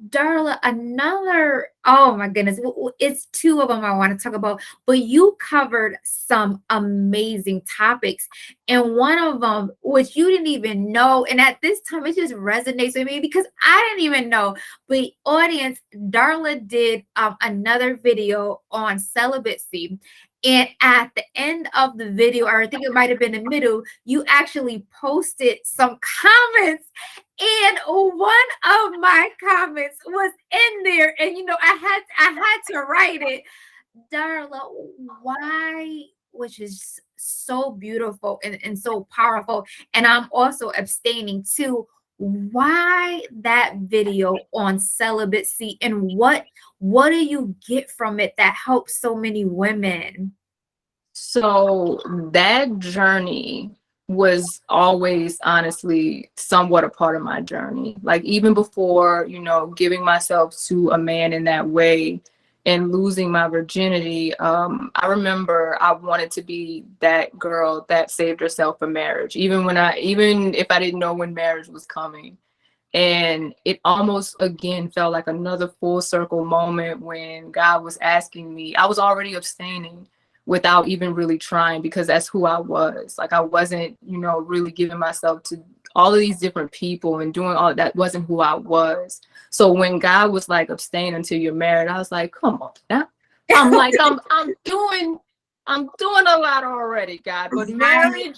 Darla, another, oh my goodness, it's two of them I want to talk about, but you covered some amazing topics. And one of them, which you didn't even know, and at this time it just resonates with me because I didn't even know. But audience, Darla did another video on celibacy. And at the end of the video, or I think it might have been the middle, you actually posted some comments, and one of my comments was in there, and I had to write it. Darla, why, which is so beautiful and so powerful, and I'm also abstaining too. Why that video on celibacy, and what do you get from it that helps so many women? So that journey was always honestly somewhat a part of my journey. Like even before, giving myself to a man in that way and losing my virginity, I remember I wanted to be that girl that saved herself for marriage, even if I didn't know when marriage was coming. And it almost again felt like another full circle moment when God was asking me. I was already abstaining without even really trying, because that's who I was. Like I wasn't, really giving myself to all of these different people and doing all that wasn't who I was. So when God was like, abstain until you're married, I was like, come on now. I'm like, I'm doing a lot already, God, but marriage,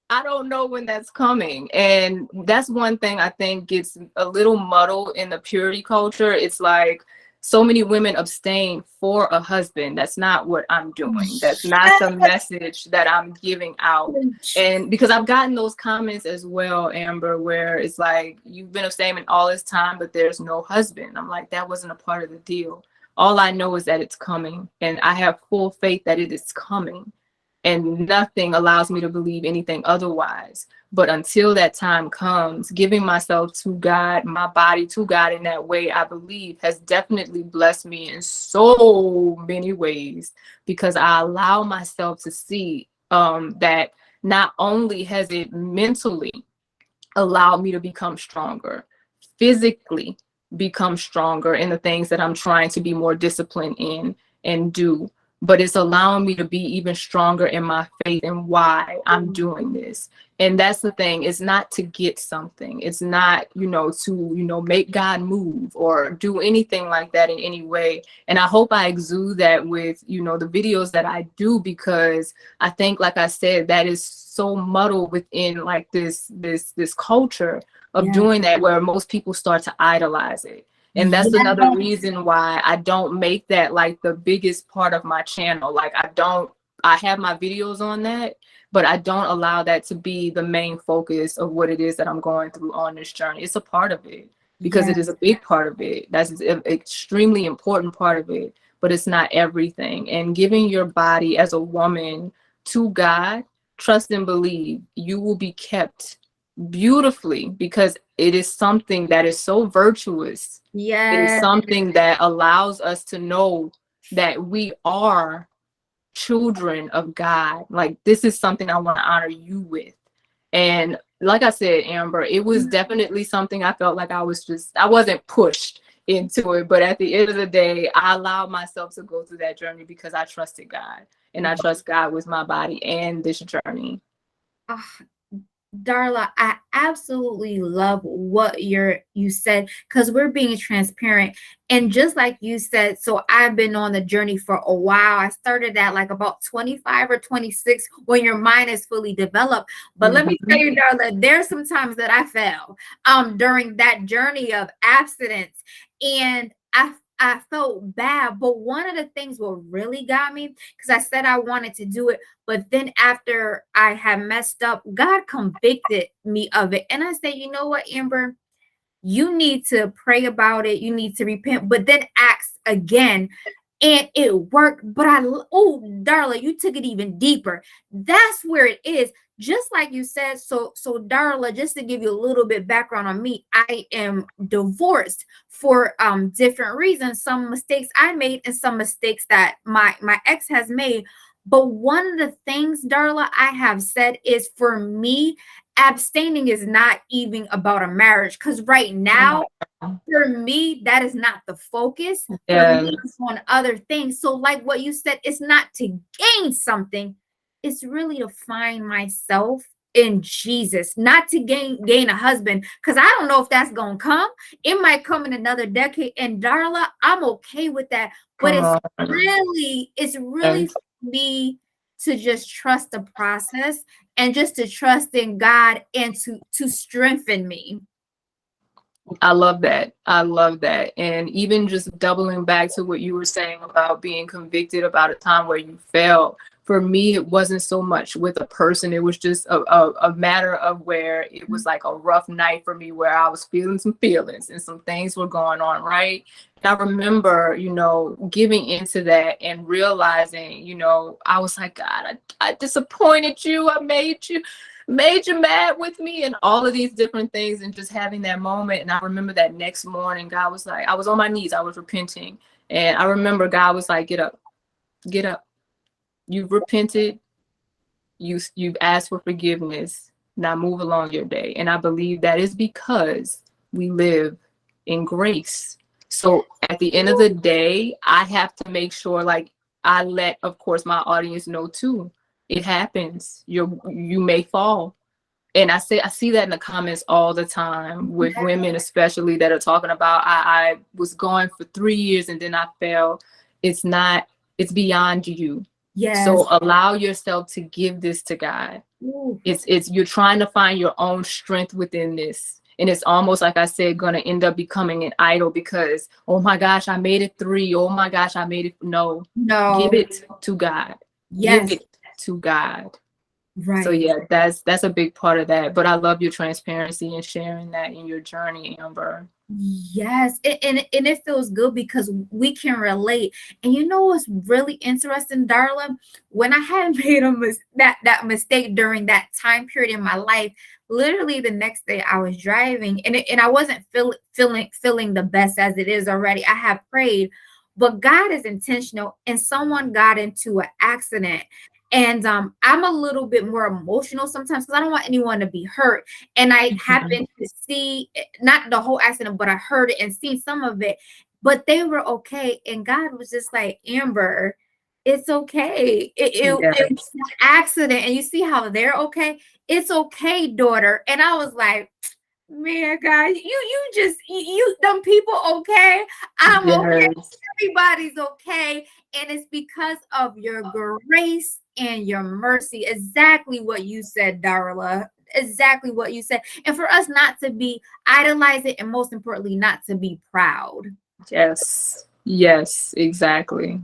I don't know when that's coming. And that's one thing I think gets a little muddled in the purity culture. It's like so many women abstain for a husband. That's not what I'm doing. That's not the message that I'm giving out. And because I've gotten those comments as well, Amber, where it's like, you've been abstaining all this time, but there's no husband. I'm like, that wasn't a part of the deal. All I know is that it's coming, and I have full faith that it is coming. And nothing allows me to believe anything otherwise. But until that time comes, giving myself to God, my body to God in that way, I believe has definitely blessed me in so many ways, because I allow myself to see that not only has it mentally allowed me to become stronger, physically become stronger in the things that I'm trying to be more disciplined in and do, but it's allowing me to be even stronger in my faith and why I'm doing this. And that's the thing, it's not to get something. It's not, to, make God move or do anything like that in any way. And I hope I exude that with, the videos that I do, because I think, like I said, that is so muddled within like this culture of doing that, where most people start to idolize it. And that's another reason why I don't make that like the biggest part of my channel. Like I have my videos on that, but I don't allow that to be the main focus of what it is that I'm going through on this journey. It's a part of it, because it is a big part of it. That's an extremely important part of it, but it's not everything. And giving your body as a woman to God, trust and believe, you will be kept beautifully, because it is something that is so virtuous. It is something that allows us to know that we are children of God. Like, this is something I want to honor you with. And like I said, Amber, it was definitely something I felt like I wasn't pushed. into it. But at the end of the day, I allowed myself to go through that journey because I trusted God, and I trust God with my body and this journey. Ah, Darla, I absolutely love what you said, because we're being transparent. And just like you said, so I've been on the journey for a while. I started at like about 25 or 26 when your mind is fully developed. But let me tell you, Darla, there's some times that I fell during that journey of abstinence. And I felt bad. But one of the things what really got me, because I said I wanted to do it, but then after I had messed up, God convicted me of it. And I said, you know what, Amber? You need to pray about it. You need to repent, but then ask again. And it worked. But oh, Darla, you took it even deeper. That's where it is. Just like you said. So Darla, just to give you a little bit background on me, I am divorced for different reasons. Some mistakes I made and some mistakes that my ex has made. But one of the things, Darla, I have said is, for me, abstaining is not even about a marriage. Because right now, for me, that is not the focus. For me, it's on other things. So like what you said, it's not to gain something. It's really to find myself in Jesus, not to gain a husband, because I don't know if that's gonna come. It might come in another decade. And Darla, I'm okay with that. But it's really for me to just trust the process and just to trust in God and to strengthen me. I love that. I love that. And even just doubling back to what you were saying about being convicted about a time where you failed. For me, it wasn't so much with a person. It was just a matter of where it was like a rough night for me, where I was feeling some feelings and some things were going on, right? And I remember, giving into that and realizing, I was like, God, I disappointed you. I made you mad with me and all of these different things, and just having that moment. And I remember that next morning, God was like, I was on my knees, I was repenting. And I remember God was like, get up. You've repented. You've asked for forgiveness. Now move along your day. And I believe that is because we live in grace. So at the end of the day, I have to make sure, like, I let, of course, my audience know too. It happens. You may fall. And I see that in the comments all the time with women, especially, that are talking about, I was going for 3 years and then I fell. It's beyond you. Yes. So allow yourself to give this to God. Ooh. It's you're trying to find your own strength within this. And it's almost, like I said, going to end up becoming an idol, because, oh my gosh, I made it 3. Oh my gosh, I made it. No. Give it to God. Yes. Give it to God. Right. So yeah, that's a big part of that. But I love your transparency and sharing that in your journey, Amber. Yes, and it feels good because we can relate. And you know what's really interesting, Darla? When I had made that mistake during that time period in my life, literally the next day I was driving, and I wasn't feeling the best as it is already. I had prayed, but God is intentional, and someone got into an accident. And I'm a little bit more emotional sometimes because I don't want anyone to be hurt. And I happened to see, not the whole accident, but I heard it and seen some of it. But they were okay. And God was just like, Amber, it's okay. It was an accident. And you see how they're okay? It's okay, daughter. And I was like, man, God, you them people okay? I'm okay. Everybody's okay. And it's because of your grace and your mercy. Exactly what you said, Darla. Exactly what you said. And for us not to be idolizing, and most importantly, not to be proud. Yes, exactly.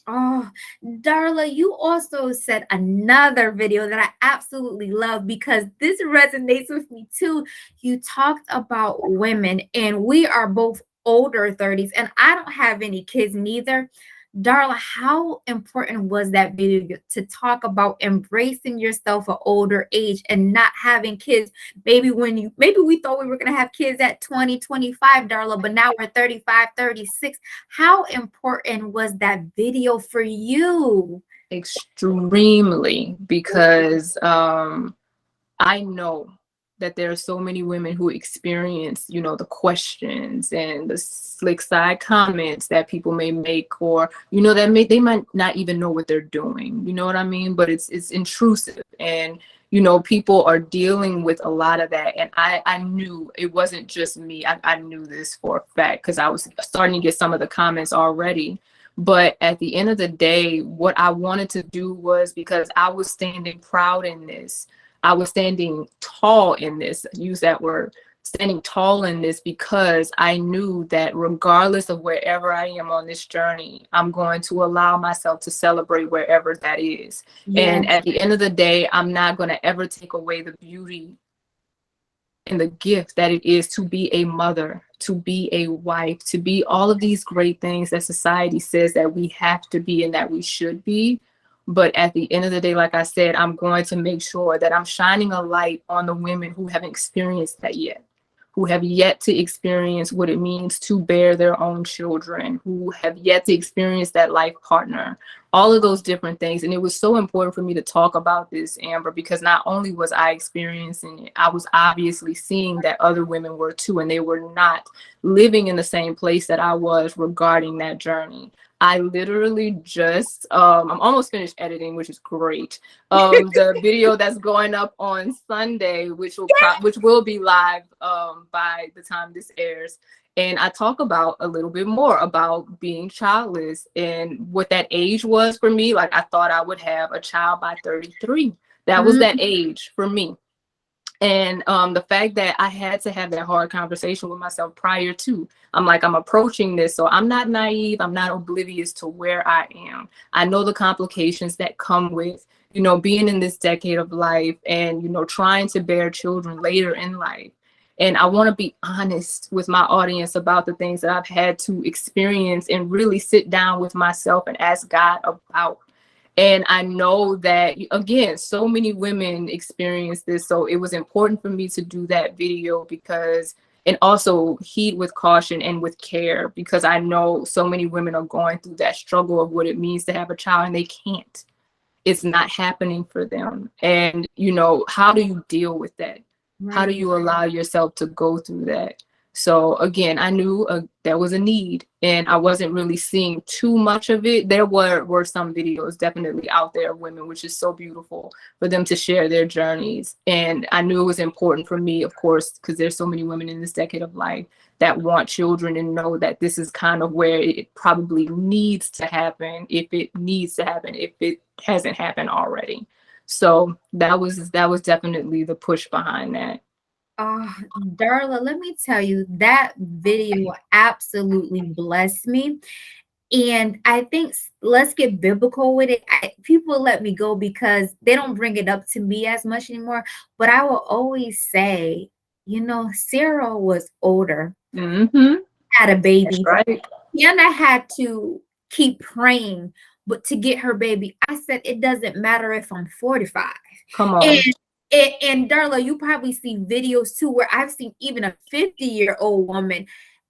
Oh, Darla, you also said another video that I absolutely love, because this resonates with me too. You talked about women, and we are both older 30s, and I don't have any kids neither. Darla, how important was that video to talk about embracing yourself at older age and not having kids? Maybe we thought we were going to have kids at 20, 25, Darla, but now we're 35, 36. How important was that video for you? Extremely, because I know that there are so many women who experience, the questions and the slick side comments that people may make, or, they might not even know what they're doing. You know what I mean? But it's intrusive. And, people are dealing with a lot of that. And I knew it wasn't just me. I knew this for a fact because I was starting to get some of the comments already. But at the end of the day, what I wanted to do was, because I was standing proud in this, I was standing tall in this, use that word, standing tall in this, because I knew that regardless of wherever I am on this journey, I'm going to allow myself to celebrate wherever that is. Yeah. And at the end of the day, I'm not going to ever take away the beauty and the gift that it is to be a mother, to be a wife, to be all of these great things that society says that we have to be and that we should be. But at the end of the day, like I said, I'm going to make sure that I'm shining a light on the women who haven't experienced that yet, who have yet to experience what it means to bear their own children, who have yet to experience that life partner, all of those different things. And it was so important for me to talk about this, Amber, because not only was I experiencing it, I was obviously seeing that other women were too, and they were not living in the same place that I was regarding that journey. I literally just, I'm almost finished editing, which is great. The video that's going up on Sunday, which will be live by the time this airs. And I talk about a little bit more about being childless and what that age was for me. Like, I thought I would have a child by 33. That was that age for me. And the fact that I had to have that hard conversation with myself prior to, I'm like, I'm approaching this. So I'm not naive. I'm not oblivious to where I am. I know the complications that come with, being in this decade of life and, trying to bear children later in life. And I want to be honest with my audience about the things that I've had to experience and really sit down with myself and ask God about. And I know that, again, so many women experience this. So it was important for me to do that video because, and also heed with caution and with care, because I know so many women are going through that struggle of what it means to have a child and they can't. It's not happening for them. And, how do you deal with that? How do Right. you allow yourself to go through that? So again, I knew there was a need, and I wasn't really seeing too much of it. There were some videos definitely out there of women, which is so beautiful for them to share their journeys. And I knew it was important for me, of course, because there's so many women in this decade of life that want children and know that this is kind of where it probably needs to happen, if it hasn't happened already. So that was definitely the push behind that. Darla, let me tell you, that video absolutely blessed me. And I think let's get biblical with it. People let me go because they don't bring it up to me as much anymore. But I will always say, Sarah was older, Mm-hmm. had a That's baby. right. Hannah had to keep praying, but to get her baby, I said, it doesn't matter if I'm 45. Come And on. and Darla, you probably see videos too where I've seen even a 50-year-old woman,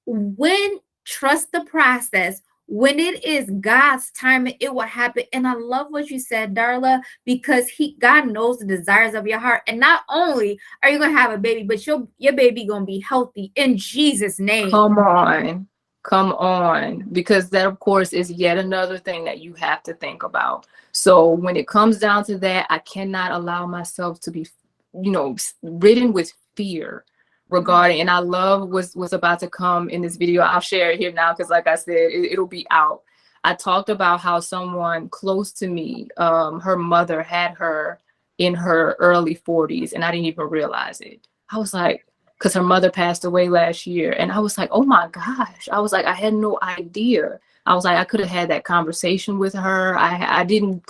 when trust the process, when it is God's time, it will happen. And I love what you said, Darla, because God knows the desires of your heart. And not only are you gonna have a baby, but your baby gonna be healthy in Jesus' name. Come on. Come on. Because that, of course, is yet another thing that you have to think about. So when it comes down to that, I cannot allow myself to be, ridden with fear regarding, and I love what's about to come in this video. I'll share it here now because, like I said, it'll be out. I talked about how someone close to me, her mother had her in her early 40s, and I didn't even realize it. I was like, because her mother passed away last year. And I was like, oh my gosh. I was like, I had no idea. I was like, I could have had that conversation with her. I didn't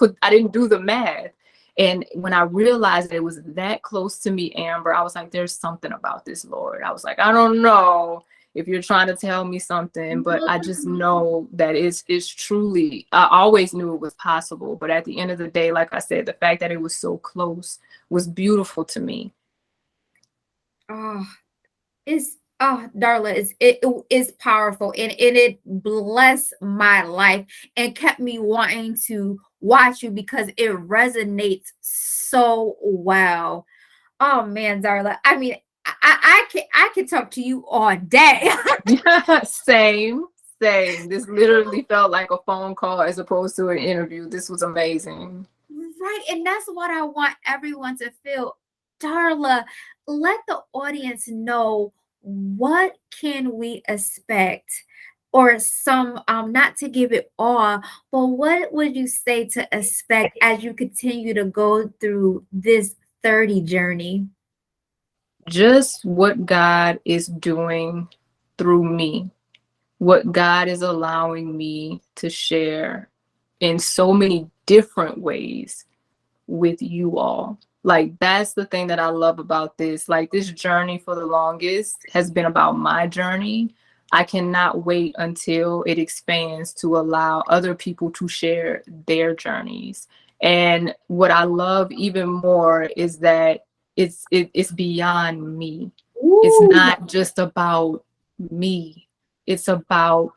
do the math. And when I realized that it was that close to me, Amber, I was like, there's something about this, Lord. I was like, I don't know if you're trying to tell me something, but I just know that it's truly, I always knew it was possible. But at the end of the day, like I said, the fact that it was so close was beautiful to me. Oh, Darla, it is powerful, and it blessed my life and kept me wanting to watch you because it resonates so well. Oh man, Darla. I mean, I can talk to you all day. Same, same. This literally felt like a phone call as opposed to an interview. This was amazing. Right. And that's what I want everyone to feel. Darla, let the audience know what can we expect or some not to give it all, but what would you say to expect as you continue to go through this 30 journey? Just what God is doing through me, what God is allowing me to share in so many different ways with you all. Like, that's the thing that I love about this. Like, this journey for the longest has been about my journey. I cannot wait until it expands to allow other people to share their journeys. And what I love even more is that it's beyond me. It's Ooh. not just about me. It's about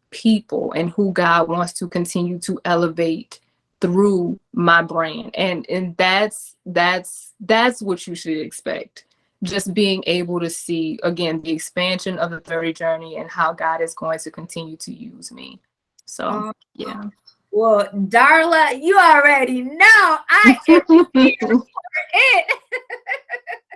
people and who God wants to continue to elevate through my brand. And that's what you should expect. Just being able to see again the expansion of the 30 journey and how God is going to continue to use me. So, Oh, yeah. well, Darla, you already know I am here for it.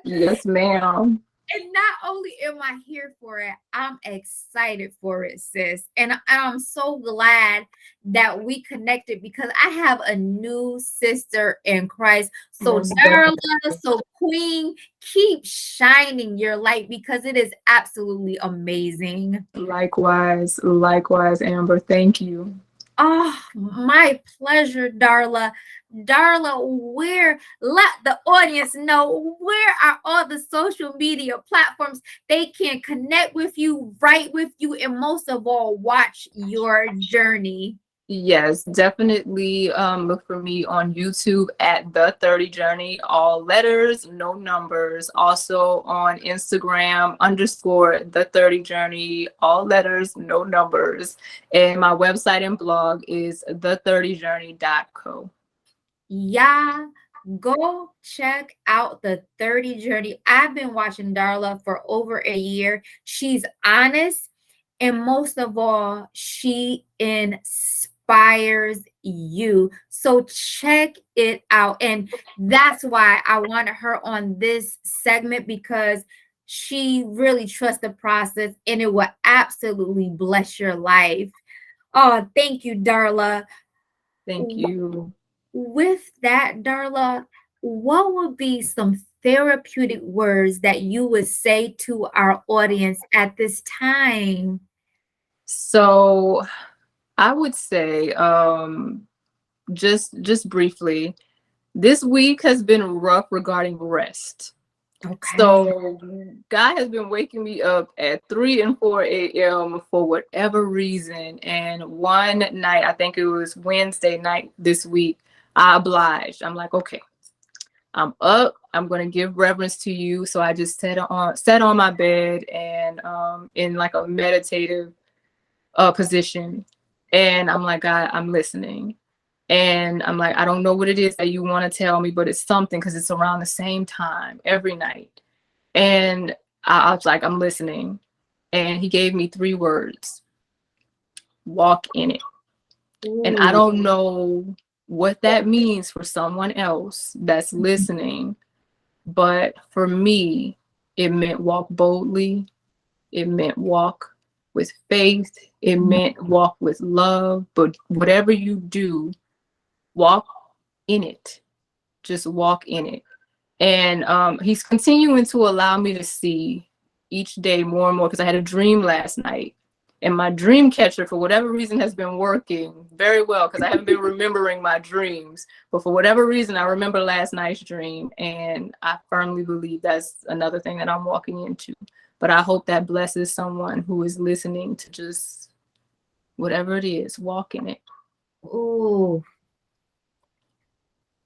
Yes, ma'am. And not only am I here for it, I'm excited for it, sis. And I'm so glad that we connected because I have a new sister in Christ. So, Most Darla, definitely. so Queen, keep shining your light because it is absolutely amazing. Likewise, likewise, Amber. Thank you. Oh, my pleasure, Darla. Darla, where let the audience know where are all the social media platforms they can connect with you, write with you, and most of all, watch your journey. Yes, definitely look for me on YouTube at The 30 Journey, all letters, no numbers. Also on Instagram _ The 30 Journey, all letters, no numbers. And my website and blog is the30journey.co. Yeah, go check out the 30 journey. I've been watching Darla for over a year. She's honest, and most of all, she inspires you. So check it out. And that's why I wanted her on this segment because she really trusts the process and it will absolutely bless your life. Oh, thank you, Darla. Thank you. With that, Darla, what would be some therapeutic words that you would say to our audience at this time? So I would say just briefly, this week has been rough regarding rest. Okay. So God has been waking me up at 3 and 4 a.m. for whatever reason. And one night, I think it was Wednesday night this week, I obliged. I'm like, okay, I'm up. I'm gonna give reverence to you. So I just sat on my bed and in like a meditative position. And I'm like, God, I'm listening. And I'm like, I don't know what it is that you want to tell me, but it's something because it's around the same time every night. And I was like, I'm listening. And he gave me 3 words: walk in it. And I Ooh. don't know what that means for someone else that's listening, but for me, it meant walk boldly. It meant walk with faith. It meant walk with love. But whatever you do, walk in it. Just walk in it. And he's continuing to allow me to see each day more and more because I had a dream last night. And my dream catcher, for whatever reason, has been working very well because I haven't been remembering my dreams. But for whatever reason, I remember last night's dream. And I firmly believe that's another thing that I'm walking into. But I hope that blesses someone who is listening to just whatever it is, walk in it. Ooh.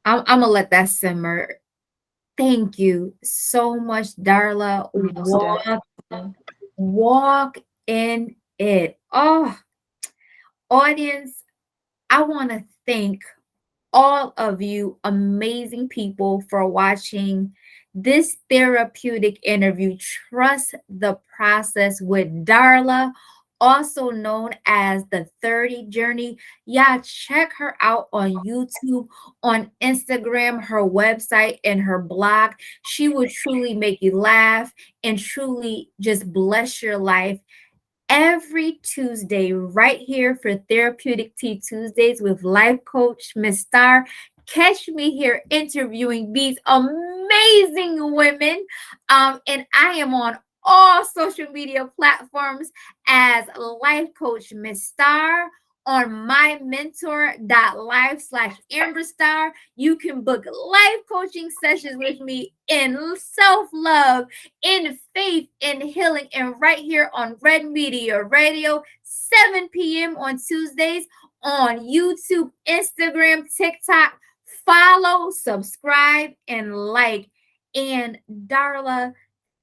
I'm gonna let that simmer. Thank you so much, Darla. Most definitely. Walk in it. Oh, audience, I want to thank all of you amazing people for watching this therapeutic interview, Trust the Process with Darla, also known as the 30 Journey. Yeah, check her out on YouTube, on Instagram, her website, and her blog. She will truly make you laugh and truly just bless your life every Tuesday right here for Therapeutic Tea Tuesdays with life coach Miss Star. Catch me here interviewing these amazing women. And I am on all social media platforms as life coach Miss Star on my mentor.life/Amber Star. You can book life coaching sessions with me in self-love, in faith, in healing, and right here on Red Media Radio, 7 p.m. on Tuesdays on YouTube, Instagram, TikTok. Follow, subscribe, and like. And Darla,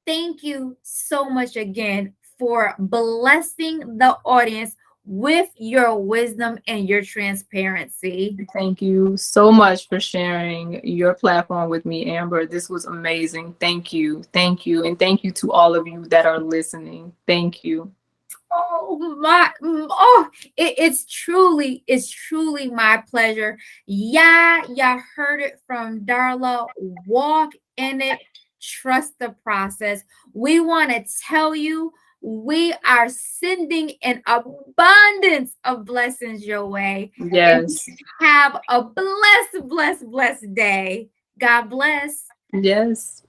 thank you so much again for blessing the audience with your wisdom and your transparency. Thank you so much for sharing your platform with me, Amber. This was amazing. Thank you. Thank you. And thank you to all of you that are listening. Thank you. It's truly my pleasure. Yeah, y'all heard it from Darla. Walk in it, trust the process. We want to tell you we are sending an abundance of blessings your way. And Yes. have a blessed day. God bless. Yes.